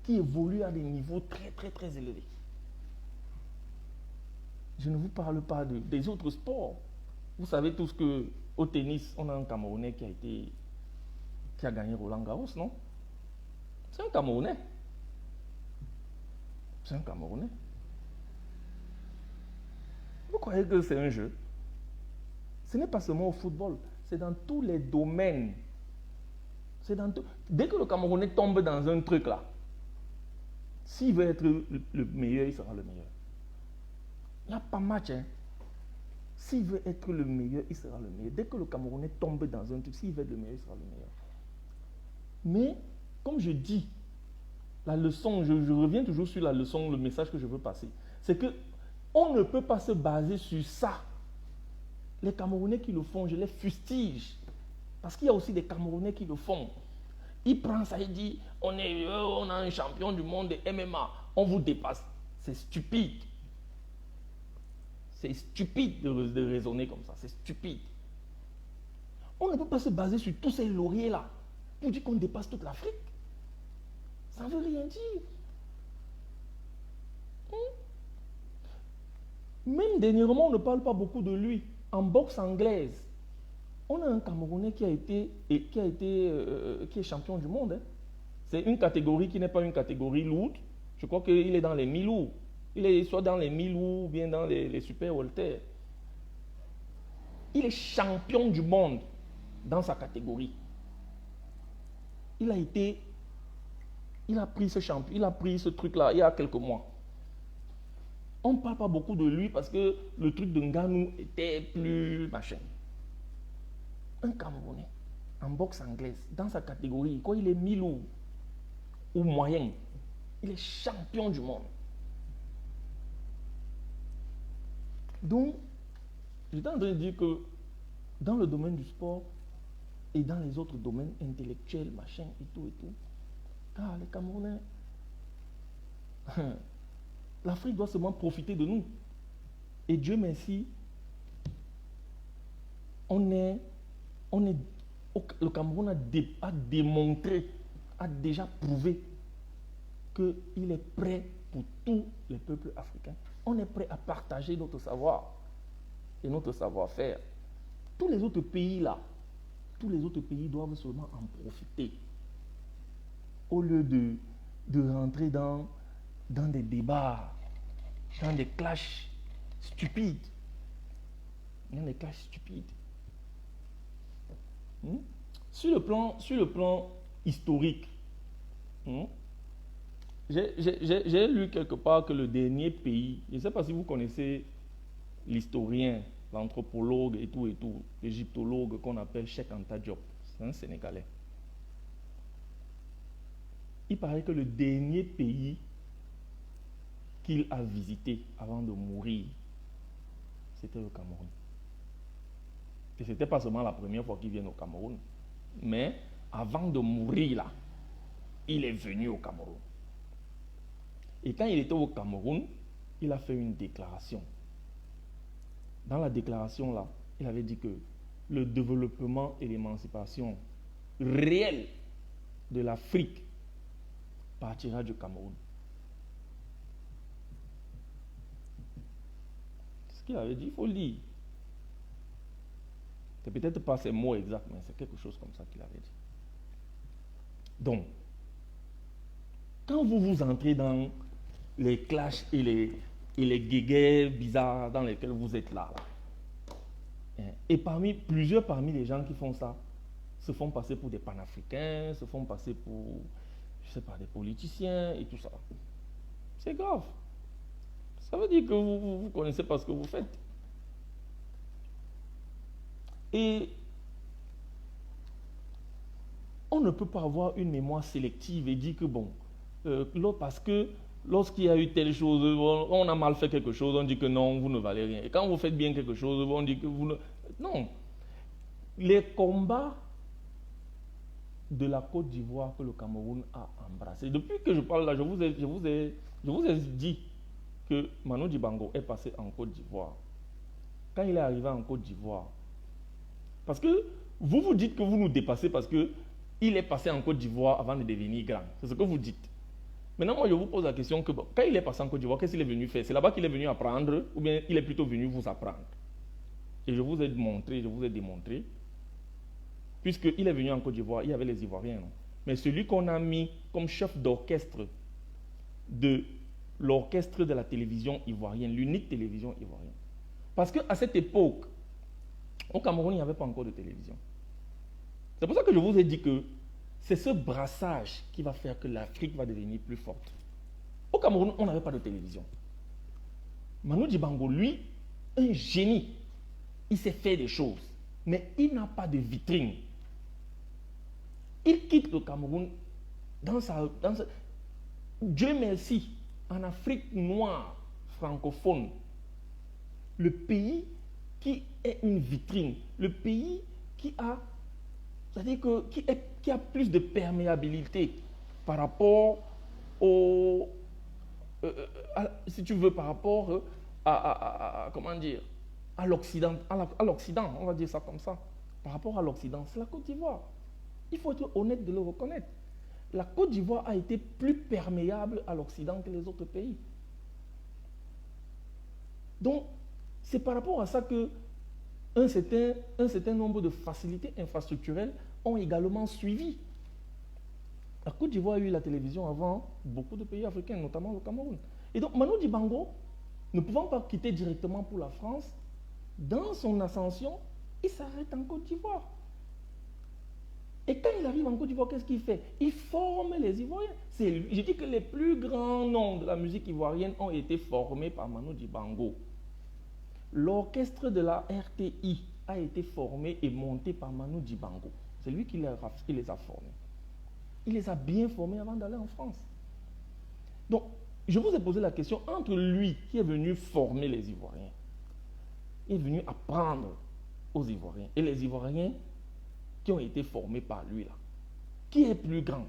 qui évoluent à des niveaux très, très, très élevés. Je ne vous parle pas des autres sports. Vous savez tous qu'au tennis, on a un Camerounais qui a gagné Roland Garros, non? C'est un Camerounais. C'est un Camerounais. Vous croyez que c'est un jeu? Ce n'est pas seulement au football, c'est dans tous les domaines. Dès que le Camerounais tombe dans un truc là, s'il veut être le meilleur, il sera le meilleur. Il n'y a pas match. Hein. S'il veut être le meilleur, il sera le meilleur. Dès que le Camerounais tombe dans un truc, s'il veut être le meilleur, il sera le meilleur. Mais, comme je dis, la leçon, je reviens toujours sur la leçon, le message que je veux passer, c'est que on ne peut pas se baser sur ça. Les Camerounais qui le font, je les fustige. Parce qu'il y a aussi des Camerounais qui le font. Il prend ça et dit, on a un champion du monde de MMA, on vous dépasse. C'est stupide. C'est stupide de raisonner comme ça, c'est stupide. On ne peut pas se baser sur tous ces lauriers-là pour dire qu'on dépasse toute l'Afrique. Ça ne veut rien dire. Même dernièrement, on ne parle pas beaucoup de lui. En boxe anglaise, on a un Camerounais qui est champion du monde. Hein. C'est une catégorie qui n'est pas une catégorie lourde. Je crois qu'il est dans les mi-lourds. Il est soit dans les mi-lourds ou bien dans les super welter. Il est champion du monde dans sa catégorie. Il a pris ce truc-là il y a quelques mois. On ne parle pas beaucoup de lui parce que le truc de Nganou était plus machin. Un Camerounais en boxe anglaise, dans sa catégorie, quand il est mi-lourd ou moyen, il est champion du monde. Donc, j'étais en train de dire que dans le domaine du sport et dans les autres domaines intellectuels, machin et tout, les Camerounais, l'Afrique doit seulement profiter de nous. Et Dieu merci, le Cameroun a démontré, a déjà prouvé qu'il est prêt pour tous les peuples africains. On est prêt à partager notre savoir et notre savoir-faire. Tous les autres pays doivent seulement en profiter. Au lieu de rentrer dans des débats, dans des clashs stupides. Sur le plan historique, j'ai lu quelque part que le dernier pays, je ne sais pas si vous connaissez l'historien, l'anthropologue et tout, l'égyptologue qu'on appelle Cheikh Anta Diop, c'est un Sénégalais. Il paraît que le dernier pays qu'il a visité avant de mourir, c'était le Cameroun. Et ce n'était pas seulement la première fois qu'il vient au Cameroun, mais avant de mourir là, il est venu au Cameroun. Et quand il était au Cameroun, il a fait une déclaration. Dans la déclaration là, il avait dit que le développement et l'émancipation réelle de l'Afrique partira du Cameroun. Ce qu'il avait dit, il faut le dire. C'est peut-être pas ces mots exacts, mais c'est quelque chose comme ça qu'il avait dit. Donc, quand vous entrez dans les clashs et les guéguerres bizarres dans lesquels vous êtes là, et plusieurs parmi les gens qui font ça se font passer pour des panafricains, se font passer pour, je sais pas, des politiciens et tout ça. C'est grave. Ça veut dire que vous ne connaissez pas ce que vous faites. Et on ne peut pas avoir une mémoire sélective et dire que bon, parce que lorsqu'il y a eu telle chose, on a mal fait quelque chose, on dit que non, vous ne valez rien. Et quand vous faites bien quelque chose, on dit que vous ne... Non. Les combats de la Côte d'Ivoire que le Cameroun a embrassé. Depuis que je parle là, je vous ai dit que Manu Dibango est passé en Côte d'Ivoire. Quand il est arrivé en Côte d'Ivoire, parce que vous vous dites que vous nous dépassez parce qu'il est passé en Côte d'Ivoire avant de devenir grand. C'est ce que vous dites. Maintenant, moi, je vous pose la question que quand il est passé en Côte d'Ivoire, qu'est-ce qu'il est venu faire? C'est là-bas qu'il est venu apprendre ou bien il est plutôt venu vous apprendre? Et je vous ai montré, je vous ai démontré, puisqu'il est venu en Côte d'Ivoire, il y avait les Ivoiriens, non? Mais celui qu'on a mis comme chef d'orchestre de l'orchestre de la télévision ivoirienne, l'unique télévision ivoirienne. Parce qu'à cette époque, au Cameroun, il n'y avait pas encore de télévision. C'est pour ça que je vous ai dit que c'est ce brassage qui va faire que l'Afrique va devenir plus forte. Au Cameroun, on n'avait pas de télévision. Manu Dibango, lui, un génie. Il sait faire des choses, mais il n'a pas de vitrine. Il quitte le Cameroun Dieu merci, en Afrique noire francophone, le pays qui est une vitrine, le pays qui a, c'est-à-dire que, qui a plus de perméabilité par rapport si tu veux, par rapport comment dire, à l'Occident, on va dire ça comme ça, par rapport à l'Occident, c'est la Côte d'Ivoire. Il faut être honnête de le reconnaître. La Côte d'Ivoire a été plus perméable à l'Occident que les autres pays. Donc, c'est par rapport à ça que un certain nombre de facilités infrastructurelles ont également suivi. La Côte d'Ivoire a eu la télévision avant beaucoup de pays africains, notamment le Cameroun. Et donc, Manu Dibango, ne pouvant pas quitter directement pour la France, dans son ascension, il s'arrête en Côte d'Ivoire. Et quand il arrive en Côte d'Ivoire, qu'est-ce qu'il fait? Il forme les Ivoiriens. Je dis que les plus grands noms de la musique ivoirienne ont été formés par Manu Dibango. L'orchestre de la RTI a été formé et monté par Manu Dibango. C'est lui qui les a formés. Il les a bien formés avant d'aller en France. Donc, je vous ai posé la question entre lui qui est venu former les Ivoiriens, il est venu apprendre aux Ivoiriens, et les Ivoiriens qui ont été formés par lui là. Qui est plus grand?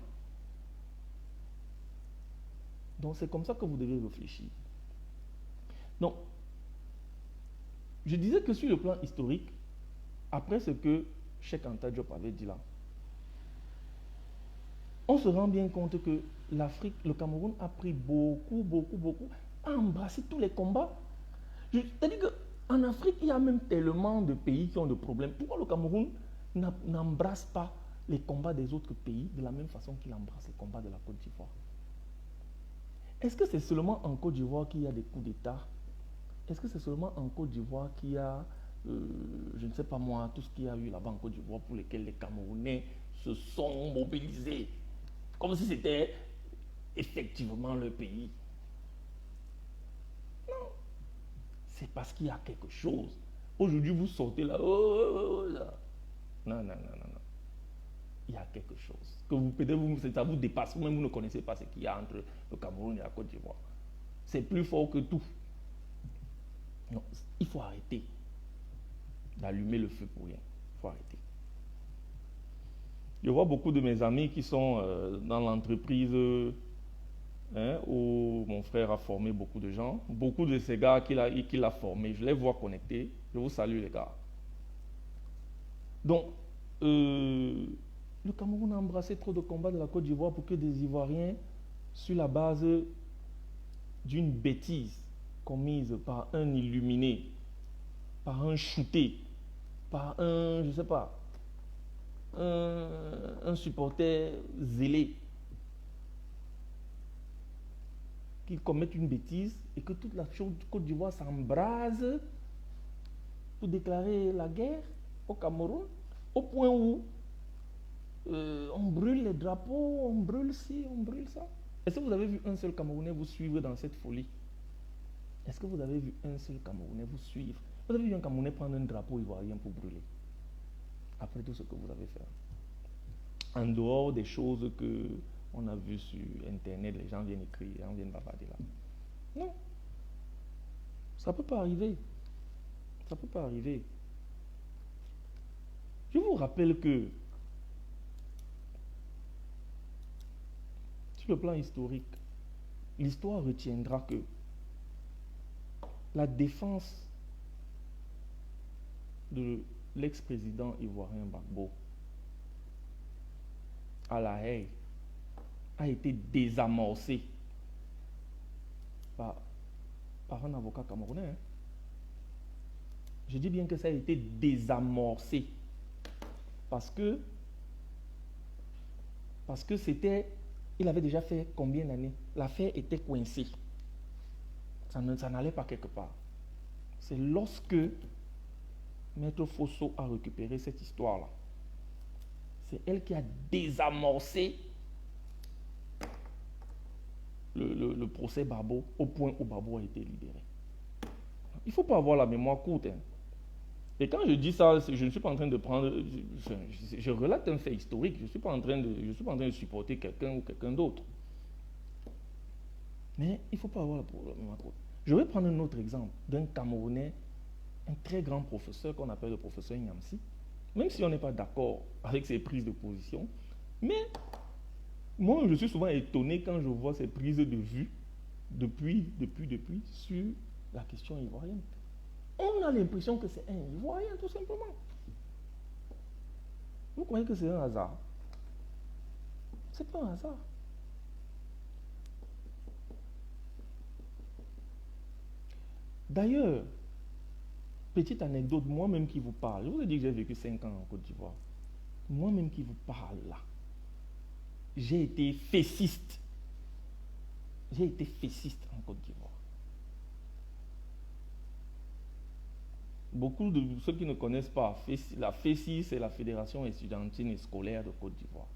Donc c'est comme ça que vous devez réfléchir. Donc, je disais que sur le plan historique, après ce que Cheikh Anta Diop avait dit là, on se rend bien compte que l'Afrique, le Cameroun a pris beaucoup, a embrassé tous les combats. C'est-à-dire qu'en Afrique, il y a même tellement de pays qui ont des problèmes. Pourquoi le Cameroun n'embrasse pas les combats des autres pays de la même façon qu'il embrasse les combats de la Côte d'Ivoire? Est-ce que c'est seulement en Côte d'Ivoire qu'il y a des coups d'État? Est-ce que c'est seulement en Côte d'Ivoire qu'il y a, je ne sais pas moi, tout ce qu'il y a eu là-bas en Côte d'Ivoire pour lesquels les Camerounais se sont mobilisés, comme si c'était effectivement le pays? Non. C'est parce qu'il y a quelque chose. Aujourd'hui, vous sortez là, là. Non. Il y a quelque chose. Que vous, peut-être, ça vous dépasse, vous-même vous ne connaissez pas ce qu'il y a entre le Cameroun et la Côte d'Ivoire. C'est plus fort que tout. Non, il faut arrêter d'allumer le feu pour rien. Il faut arrêter. Je vois beaucoup de mes amis qui sont dans l'entreprise où mon frère a formé beaucoup de gens. Beaucoup de ces gars qu'il a formés, je les vois connectés. Je vous salue les gars. Donc, le Cameroun a embrassé trop de combats de la Côte d'Ivoire pour que des Ivoiriens, sur la base d'une bêtise commise par un illuminé, par un shooté, par un, je ne sais pas, un supporter zélé, qu'ils commettent une bêtise et que toute la Côte d'Ivoire s'embrase pour déclarer la guerre au Cameroun, au point où on brûle les drapeaux, on brûle ci, on brûle ça. Est-ce que vous avez vu un seul Camerounais vous suivre dans cette folie? Est-ce que vous avez vu un seul Camerounais vous suivre? Vous avez vu un Camerounais prendre un drapeau ivoirien pour brûler? Après tout ce que vous avez fait. En dehors des choses que on a vues sur Internet, les gens viennent écrire, les gens viennent bavarder là. Non. Ça ne peut pas arriver. Ça ne peut pas arriver. Je vous rappelle que Sur le plan historique, l'histoire retiendra que la défense de l'ex-président ivoirien Gbagbo à La Haye a été désamorcée par un avocat camerounais. Je dis bien que ça a été désamorcé parce que c'était, il avait déjà fait combien d'années? L'affaire était coincée. Ça n'allait pas quelque part. C'est lorsque Maître Fosso a récupéré cette histoire-là. C'est elle qui a désamorcé le procès Babo au point où Babo a été libéré. Il ne faut pas avoir la mémoire courte. Et quand je dis ça, je ne suis pas en train de prendre... Je relate un fait historique. Je ne suis pas en train de supporter quelqu'un ou quelqu'un d'autre. Mais il ne faut pas avoir la mémoire courte. Je vais prendre un autre exemple d'un Camerounais, un très grand professeur qu'on appelle le professeur Nyamsi. Même si on n'est pas d'accord avec ses prises de position, mais moi, je suis souvent étonné quand je vois ses prises de vue depuis sur la question ivoirienne. On a l'impression que c'est un Ivoirien, tout simplement. Vous croyez que c'est un hasard? C'est pas un hasard. D'ailleurs, petite anecdote, moi-même qui vous parle, je vous ai dit que j'ai vécu 5 ans en Côte d'Ivoire. Moi-même qui vous parle là, j'ai été fessiste. J'ai été fessiste en Côte d'Ivoire. Beaucoup de ceux qui ne connaissent pas, la FESI, c'est la Fédération étudiantine et scolaire de Côte d'Ivoire.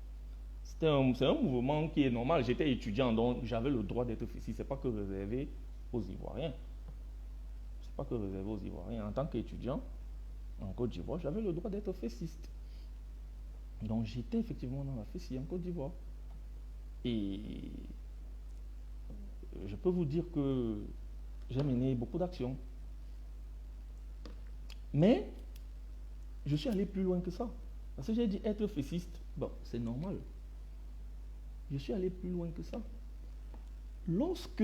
C'est un mouvement qui est normal. J'étais étudiant, donc j'avais le droit d'être FESI. Ce n'est pas que réservé aux Ivoiriens. Ce n'est pas que réservé aux Ivoiriens. En tant qu'étudiant, en Côte d'Ivoire, j'avais le droit d'être fessiste. Donc j'étais effectivement dans la FESI en Côte d'Ivoire. Et je peux vous dire que j'ai mené beaucoup d'actions. Mais je suis allé plus loin que ça. Parce que j'ai dit être fessiste, bon, c'est normal. Je suis allé plus loin que ça. Lorsque,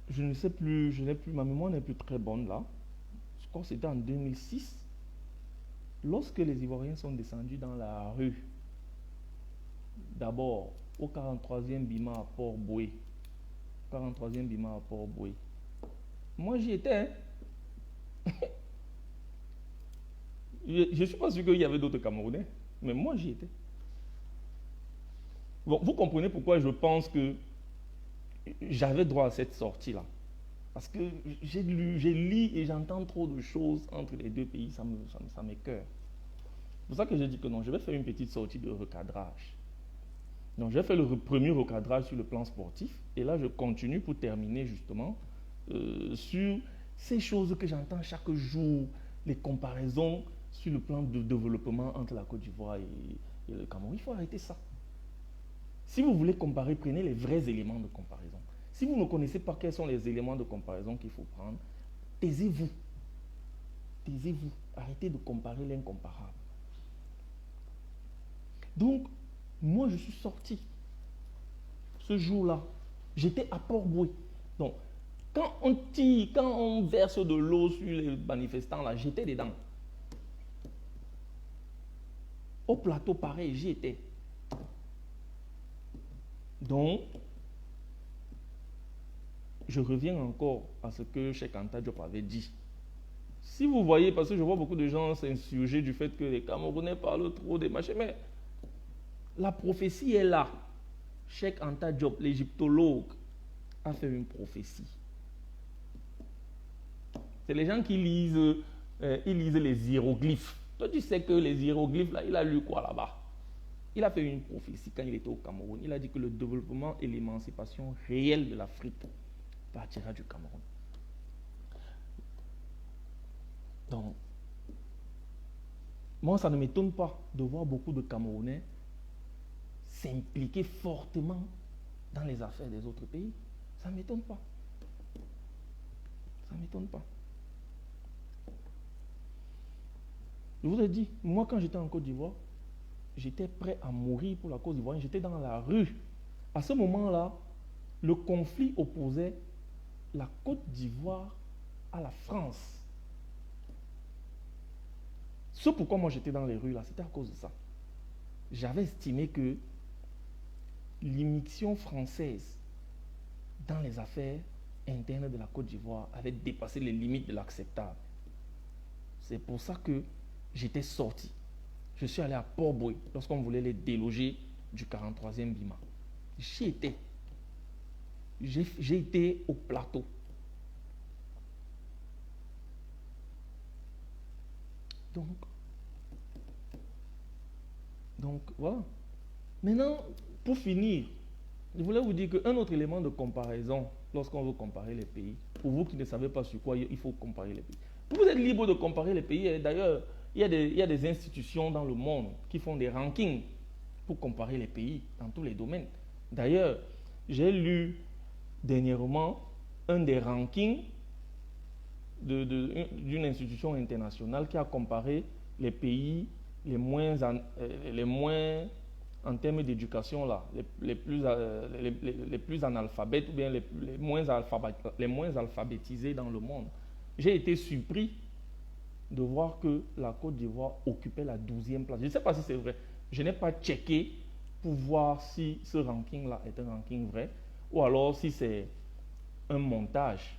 je ne sais plus, ma mémoire n'est plus très bonne là, je crois que c'était en 2006, lorsque les Ivoiriens sont descendus dans la rue, d'abord au 43e Bima à Port-Boué, 43e Bima à Port-Boué. Moi j'y étais, hein. Je ne suis pas sûr qu'il y avait d'autres Camerounais, mais moi j'y étais. Bon, vous comprenez pourquoi je pense que j'avais droit à cette sortie-là. Parce que j'ai lu et j'entends trop de choses entre les deux pays, ça m'écoeure. C'est pour ça que j'ai dit que non, je vais faire une petite sortie de recadrage. Donc, j'ai fait le premier recadrage sur le plan sportif, et là, je continue pour terminer justement sur ces choses que j'entends chaque jour, les comparaisons sur le plan de développement entre la Côte d'Ivoire et le Cameroun. Il faut arrêter ça. Si vous voulez comparer, prenez les vrais éléments de comparaison. Si vous ne connaissez pas quels sont les éléments de comparaison qu'il faut prendre, taisez-vous. Taisez-vous. Arrêtez de comparer l'incomparable. Donc, moi, je suis sorti ce jour-là. J'étais à Port-Boué. Donc, quand on tire, quand on verse de l'eau sur les manifestants, là, j'étais dedans. Au plateau, pareil, j'y étais. Donc, je reviens encore à ce que Cheikh Anta Diop avait dit. Si vous voyez, parce que je vois beaucoup de gens s'insurger du fait que les Camerounais parlent trop des machins, mais la prophétie est là. Cheikh Anta Diop, l'égyptologue, a fait une prophétie. C'est les gens qui lisent, ils lisent les hiéroglyphes. Toi, tu sais que les hiéroglyphes, là, il a lu quoi là-bas? Il a fait une prophétie quand il était au Cameroun. Il a dit que le développement et l'émancipation réelle de l'Afrique partira du Cameroun. Donc, moi, ça ne m'étonne pas de voir beaucoup de Camerounais s'impliquer fortement dans les affaires des autres pays. Ça ne m'étonne pas. Ça ne m'étonne pas. Je vous ai dit, moi, quand j'étais en Côte d'Ivoire, j'étais prêt à mourir pour la cause ivoirienne. J'étais dans la rue À ce moment-là, le conflit opposait la Côte d'Ivoire à la France. Ce pourquoi moi j'étais dans les rues là, c'était à cause de ça. J'avais estimé que l'immixtion française dans les affaires internes de la Côte d'Ivoire avait dépassé les limites de l'acceptable. C'est pour ça que j'étais sorti. Je suis allé à Port-Boué lorsqu'on voulait les déloger du 43e Bima. J'y étais. J'ai été au plateau. Donc, voilà. Maintenant, pour finir, je voulais vous dire qu'un autre élément de comparaison, lorsqu'on veut comparer les pays, pour vous qui ne savez pas sur quoi il faut comparer les pays. Vous êtes libre de comparer les pays. D'ailleurs, il y a des institutions dans le monde qui font des rankings pour comparer les pays dans tous les domaines. D'ailleurs, j'ai lu dernièrement un des rankings d'une institution internationale qui a comparé les pays les moins en termes d'éducation là, les plus analphabètes ou bien les moins alphabétisés dans le monde. J'ai été surpris de voir que la Côte d'Ivoire occupait la 12e place. Je ne sais pas si c'est vrai. Je n'ai pas checké pour voir si ce ranking-là est un ranking vrai ou alors si c'est un montage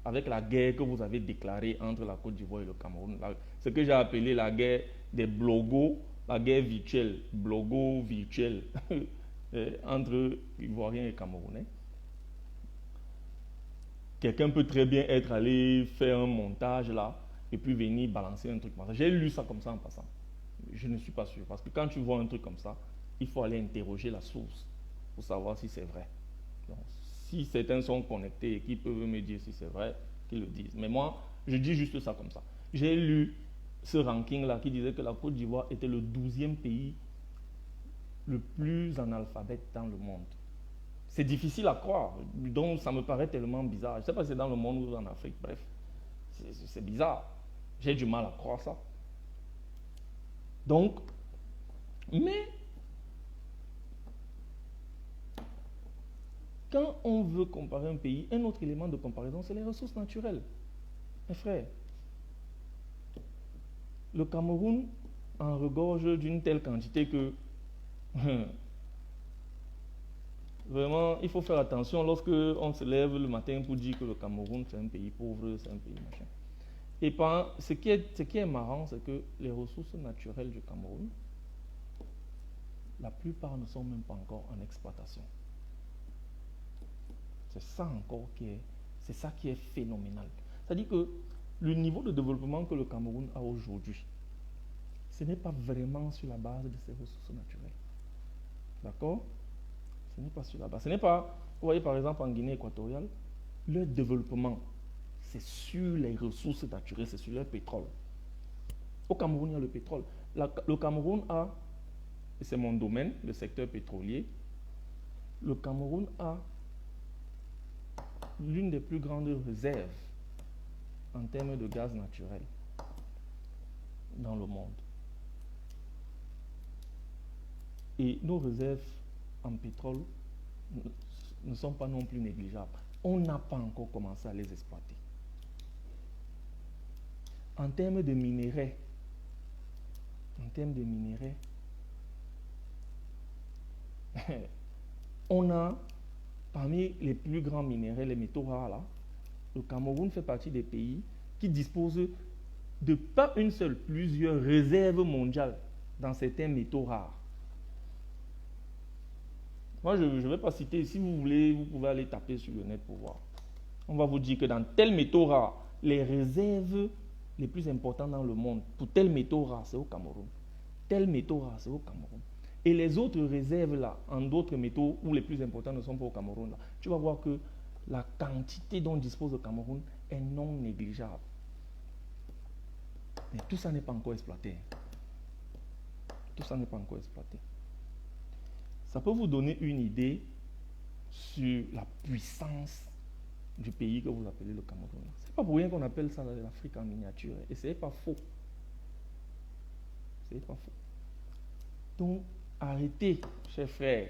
avec la guerre que vous avez déclarée entre la Côte d'Ivoire et le Cameroun. Ce que j'ai appelé la guerre des blogos, la guerre virtuelle, blogo virtuelle entre Ivoiriens et Camerounais. Quelqu'un peut très bien être allé faire un montage là et puis venir balancer un truc comme ça. J'ai lu ça comme ça en passant. Je ne suis pas sûr parce que quand tu vois un truc comme ça, il faut aller interroger la source pour savoir si c'est vrai. Donc, si certains sont connectés et qui peuvent me dire si c'est vrai, qu'ils le disent. Mais moi, je dis juste ça comme ça. J'ai lu ce ranking-là qui disait que la Côte d'Ivoire était le 12e pays le plus analphabète dans le monde. C'est difficile à croire, donc ça me paraît tellement bizarre. Je ne sais pas si c'est dans le monde ou en Afrique, bref. C'est bizarre. J'ai du mal à croire ça. Donc, mais quand on veut comparer un pays, un autre élément de comparaison, c'est les ressources naturelles. Mes frères, le Cameroun en regorge d'une telle quantité que vraiment, il faut faire attention lorsque on se lève le matin pour dire que le Cameroun c'est un pays pauvre, c'est un pays machin. Et ce qui est marrant, c'est que les ressources naturelles du Cameroun, la plupart ne sont même pas encore en exploitation. C'est ça encore c'est ça qui est phénoménal. C'est-à-dire que le niveau de développement que le Cameroun a aujourd'hui, ce n'est pas vraiment sur la base de ses ressources naturelles. D'accord? Ce n'est pas sur la base. Ce n'est pas, vous voyez par exemple en Guinée équatoriale, leur développement, c'est sur les ressources naturelles, c'est sur leur pétrole. Au Cameroun, il y a le pétrole. Le Cameroun a, et c'est mon domaine, le secteur pétrolier, le Cameroun a l'une des plus grandes réserves en termes de gaz naturel dans le monde. Et nos réserves en pétrole ne sont pas non plus négligeables. On n'a pas encore commencé à les exploiter. En termes de minerais, on a parmi les plus grands minerais, les métaux rares là, le Cameroun fait partie des pays qui disposent de pas une seule, plusieurs réserves mondiales dans certains métaux rares. Moi, je ne vais pas citer, si vous voulez, vous pouvez aller taper sur le net pour voir. On va vous dire que dans tel métaux rare, les réserves les plus importantes dans le monde, pour tel métaux rare, c'est au Cameroun. Tel métaux rare, c'est au Cameroun. Et les autres réserves là, en d'autres métaux où les plus importants ne sont pas au Cameroun, là, tu vas voir que la quantité dont dispose le Cameroun est non négligeable. Mais tout ça n'est pas encore exploité. Tout ça n'est pas encore exploité. Ça peut vous donner une idée sur la puissance du pays que vous appelez le Cameroun. Ce n'est pas pour rien qu'on appelle ça l'Afrique en miniature. Et ce n'est pas faux. Ce n'est pas faux. Donc, arrêtez, chers frères,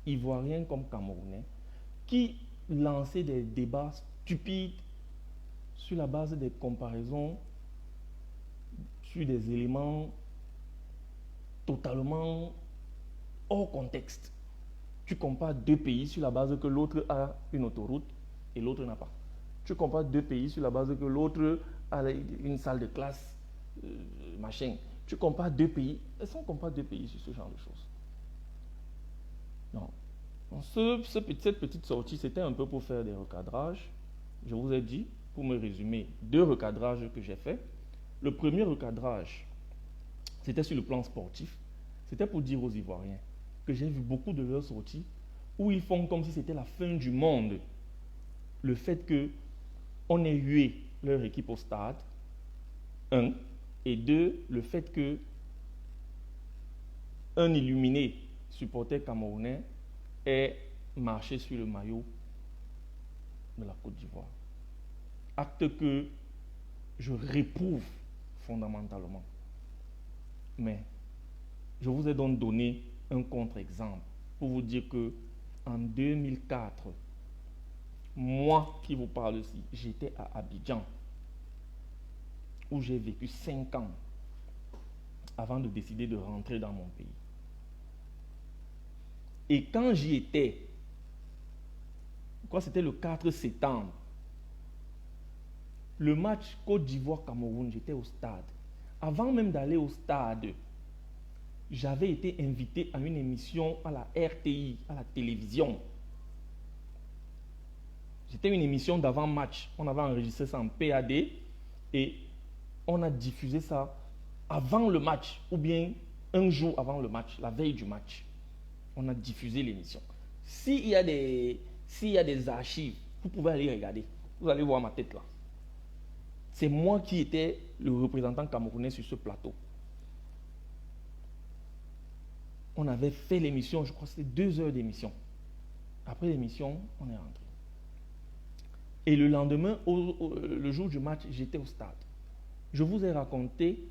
Ivoiriens comme Camerounais, qui lançaient des débats stupides sur la base des comparaisons, sur des éléments totalement hors contexte. Tu compares deux pays sur la base que l'autre a une autoroute et l'autre n'a pas. Tu compares deux pays sur la base que l'autre a une salle de classe, machin. Tu compares deux pays. Est-ce qu'on compare deux pays sur ce genre de choses? Non. Donc cette petite sortie, c'était un peu pour faire des recadrages. Je vous ai dit, pour me résumer, 2 recadrages que j'ai faits. Le premier recadrage, c'était sur le plan sportif. C'était pour dire aux Ivoiriens que j'ai vu beaucoup de leurs sorties où ils font comme si c'était la fin du monde. Le fait qu'on ait hué leur équipe au stade, 1, et 2, le fait que un illuminé supporter camerounais ait marché sur le maillot de la Côte d'Ivoire. Acte que je réprouve fondamentalement. Mais je vous ai donc donné un contre-exemple pour vous dire que en 2004, moi qui vous parle ici, j'étais à Abidjan, où j'ai vécu 5 ans avant de décider de rentrer dans mon pays. Et quand j'y étais, je crois que c'était le 4 septembre, le match Côte d'Ivoire-Cameroun, j'étais au stade. Avant même d'aller au stade, j'avais été invité à une émission à la RTI, à la télévision. C'était une émission d'avant-match. On avait enregistré ça en PAD et on a diffusé ça avant le match ou bien un jour avant le match, la veille du match. On a diffusé l'émission. S'il y a des archives, vous pouvez aller regarder. Vous allez voir ma tête là. C'est moi qui étais le représentant camerounais sur ce plateau. On avait fait l'émission, je crois que c'était 2 heures d'émission. Après l'émission, on est rentré. Et le lendemain, le jour du match, j'étais au stade. Je vous ai raconté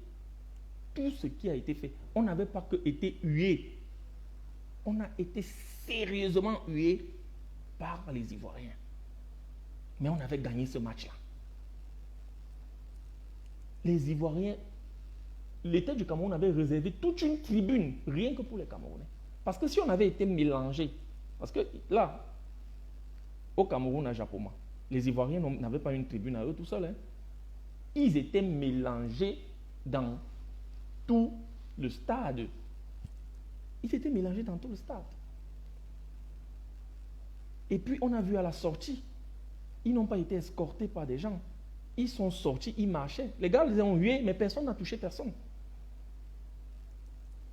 tout ce qui a été fait. On n'avait pas que été hué. On a été sérieusement hué par les Ivoiriens. Mais on avait gagné ce match-là. Les Ivoiriens, l'État du Cameroun avait réservé toute une tribune, rien que pour les Camerounais. Parce que si on avait été mélangés, parce que là, au Cameroun, à Japoma, les Ivoiriens n'avaient pas une tribune à eux tout seuls. Hein. Ils étaient mélangés dans tout le stade. Ils étaient mélangés dans tout le stade. Et puis on a vu à la sortie, ils n'ont pas été escortés par des gens. Ils sont sortis, ils marchaient. Les gars les ont hués, mais personne n'a touché personne.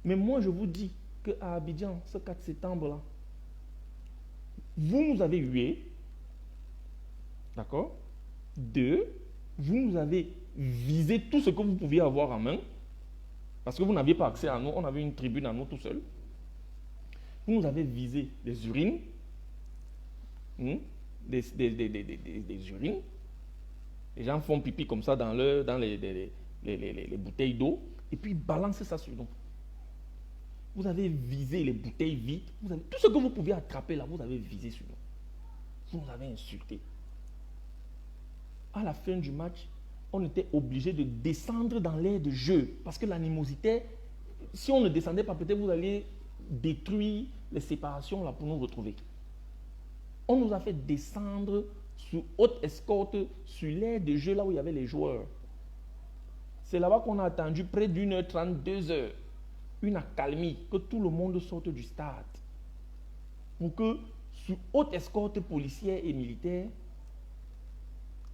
Mais moi, je vous dis qu'à Abidjan, ce 4 septembre-là, vous nous avez hués, d'accord? 2, vous nous avez visé tout ce que vous pouviez avoir en main, parce que vous n'aviez pas accès à nous, on avait une tribune à nous tout seul. Vous nous avez visé des urines, des urines. Les gens font pipi comme ça dans les bouteilles d'eau, et puis ils balancent ça sur nous. Vous avez visé les bouteilles vides, tout ce que vous pouviez attraper là, vous avez visé sur nous. Vous nous avez insultés. À la fin du match, on était obligé de descendre dans l'aire de jeu, parce que l'animosité, si on ne descendait pas, peut-être vous alliez détruire les séparations là pour nous retrouver. On nous a fait descendre sous haute escorte sur l'aire de jeu là où il y avait les joueurs. C'est là-bas qu'on a attendu près d'1h30, 2h. Une accalmie, que tout le monde sorte du stade. Pour que, sous haute escorte policière et militaire,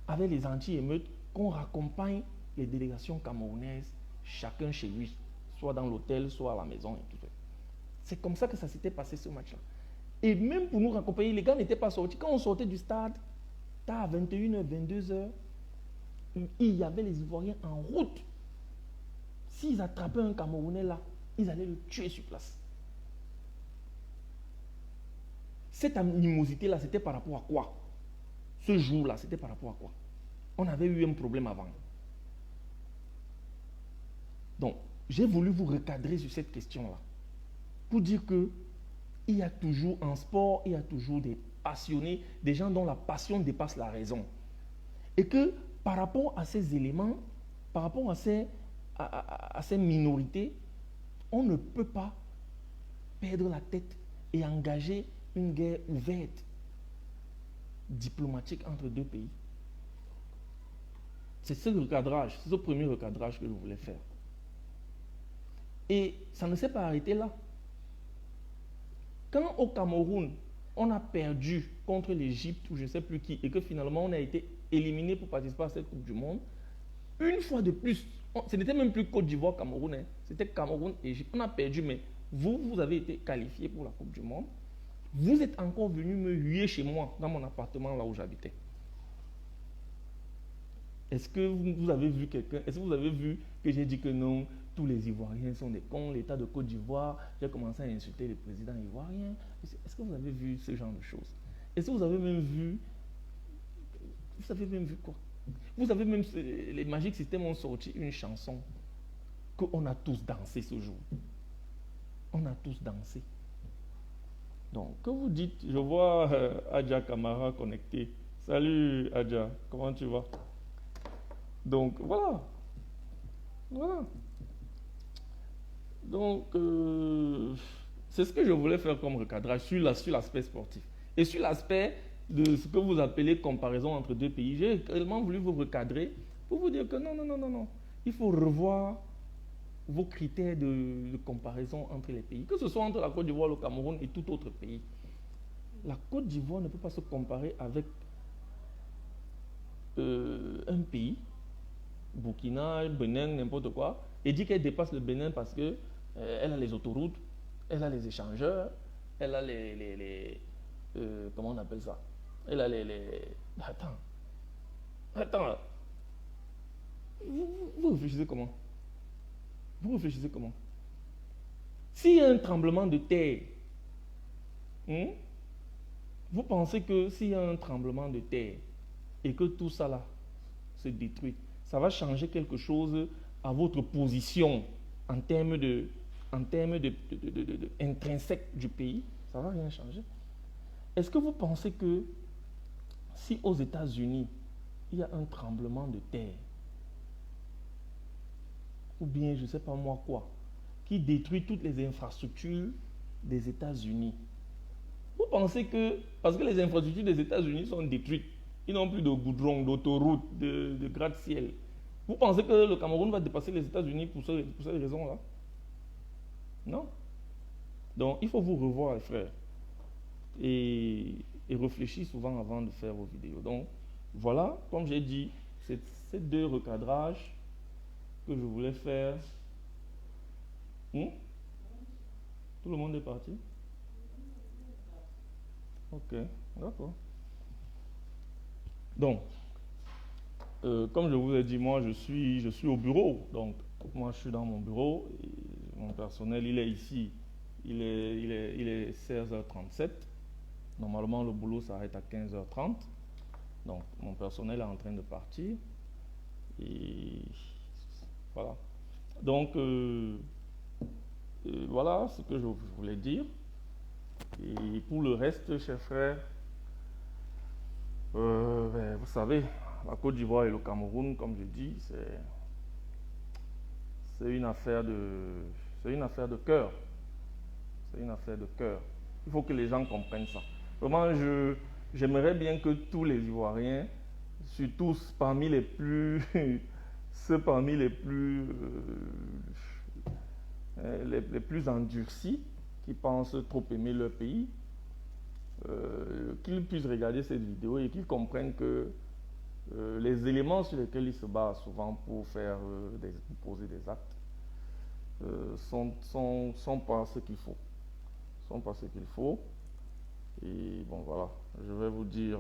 avec les anti-émeutes, qu'on raccompagne les délégations camerounaises, chacun chez lui, soit dans l'hôtel, soit à la maison et tout ça. C'est comme ça que ça s'était passé ce match-là. Et même pour nous raccompagner, les gars n'étaient pas sortis. Quand on sortait du stade, à 21h, 22h, il y avait les Ivoiriens en route. S'ils attrapaient un Camerounais là, ils allaient le tuer sur place. Cette animosité-là, c'était par rapport à quoi? Ce jour-là, c'était par rapport à quoi? On avait eu un problème avant. Donc, j'ai voulu vous recadrer sur cette question-là. Pour dire que il y a toujours en sport, il y a toujours des passionnés, des gens dont la passion dépasse la raison. Et que par rapport à ces éléments, par rapport à ces minorités, on ne peut pas perdre la tête et engager une guerre ouverte, diplomatique entre deux pays. C'est ce recadrage, c'est ce premier recadrage que je voulais faire. Et ça ne s'est pas arrêté là. Quand au Cameroun, on a perdu contre l'Égypte ou je ne sais plus qui, et que finalement on a été éliminé pour participer à cette Coupe du Monde, une fois de plus, ce n'était même plus Côte d'Ivoire, Cameroun, hein, c'était Cameroun, Égypte. On a perdu, mais vous avez été qualifié pour la Coupe du Monde. Vous êtes encore venu me huer chez moi, dans mon appartement là où j'habitais. Est-ce que vous avez vu quelqu'un, est-ce que vous avez vu que j'ai dit que non, tous les Ivoiriens sont des cons, l'État de Côte d'Ivoire, j'ai commencé à insulter le président ivoirien. Est-ce que vous avez vu ce genre de choses? Est-ce que vous avez même vu quoi? Vous avez même, les Magic System ont sorti une chanson qu'on a tous dansé ce jour. On a tous dansé. Donc, que vous dites, je vois Adja Kamara connecté. Salut Adja, comment tu vas? Donc, voilà. Voilà. Donc, c'est ce que je voulais faire comme recadrage sur l'aspect sportif. Et sur l'aspect de ce que vous appelez comparaison entre deux pays, j'ai réellement voulu vous recadrer pour vous dire que non. Il faut revoir vos critères de comparaison entre les pays, que ce soit entre la Côte d'Ivoire, le Cameroun et tout autre pays. La Côte d'Ivoire ne peut pas se comparer avec un pays, Burkina, Bénin, n'importe quoi, et dire qu'elle dépasse le Bénin parce que elle a les autoroutes, elle a les échangeurs, elle a comment on appelle ça? Elle a Attends. Vous réfléchissez comment? Vous réfléchissez comment? S'il y a un tremblement de terre, vous pensez que s'il y a un tremblement de terre et que tout ça là se détruit, ça va changer quelque chose à votre position en termes de intrinsèque du pays? Ça ne va rien changer. Est-ce que vous pensez que si aux États-Unis, il y a un tremblement de terre, ou bien je ne sais pas moi quoi, qui détruit toutes les infrastructures des États-Unis, vous pensez que, parce que les infrastructures des États-Unis sont détruites, ils n'ont plus de goudron, d'autoroute, de gratte-ciel, vous pensez que le Cameroun va dépasser les États-Unis pour cette raison-là? Non. Donc, il faut vous revoir, les frères, et réfléchir souvent avant de faire vos vidéos. Donc, voilà, comme j'ai dit, c'est ces deux recadrages que je voulais faire. Tout le monde est parti? Ok, d'accord. Donc, comme je vous ai dit, moi je suis au bureau. Donc, moi je suis dans mon bureau. Et mon personnel, il est ici. Il est 16h37. Normalement, le boulot s'arrête à 15h30. Donc, mon personnel est en train de partir. Et voilà. Donc, voilà ce que je voulais dire. Et pour le reste, chers frères, vous savez, la Côte d'Ivoire et le Cameroun, comme je dis, c'est une affaire de cœur. C'est une affaire de cœur. Il faut que les gens comprennent ça. Vraiment, j'aimerais bien que tous les Ivoiriens, surtout parmi les plus les plus endurcis, qui pensent trop aimer leur pays, qu'ils puissent regarder cette vidéo et qu'ils comprennent que les éléments sur lesquels ils se basent souvent pour poser des actes sont pas ce qu'il faut. Sont pas ce qu'il faut. Et bon, voilà, je vais vous dire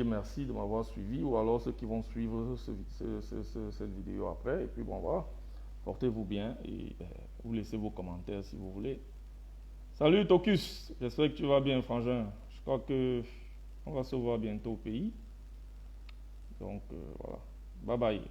merci de m'avoir suivi, ou alors ceux qui vont suivre cette vidéo après. Et puis bon, voilà, portez-vous bien et vous laissez vos commentaires si vous voulez. Salut Tokus, j'espère que tu vas bien, frangin. Je crois que on va se voir bientôt au pays. Donc voilà, bye bye.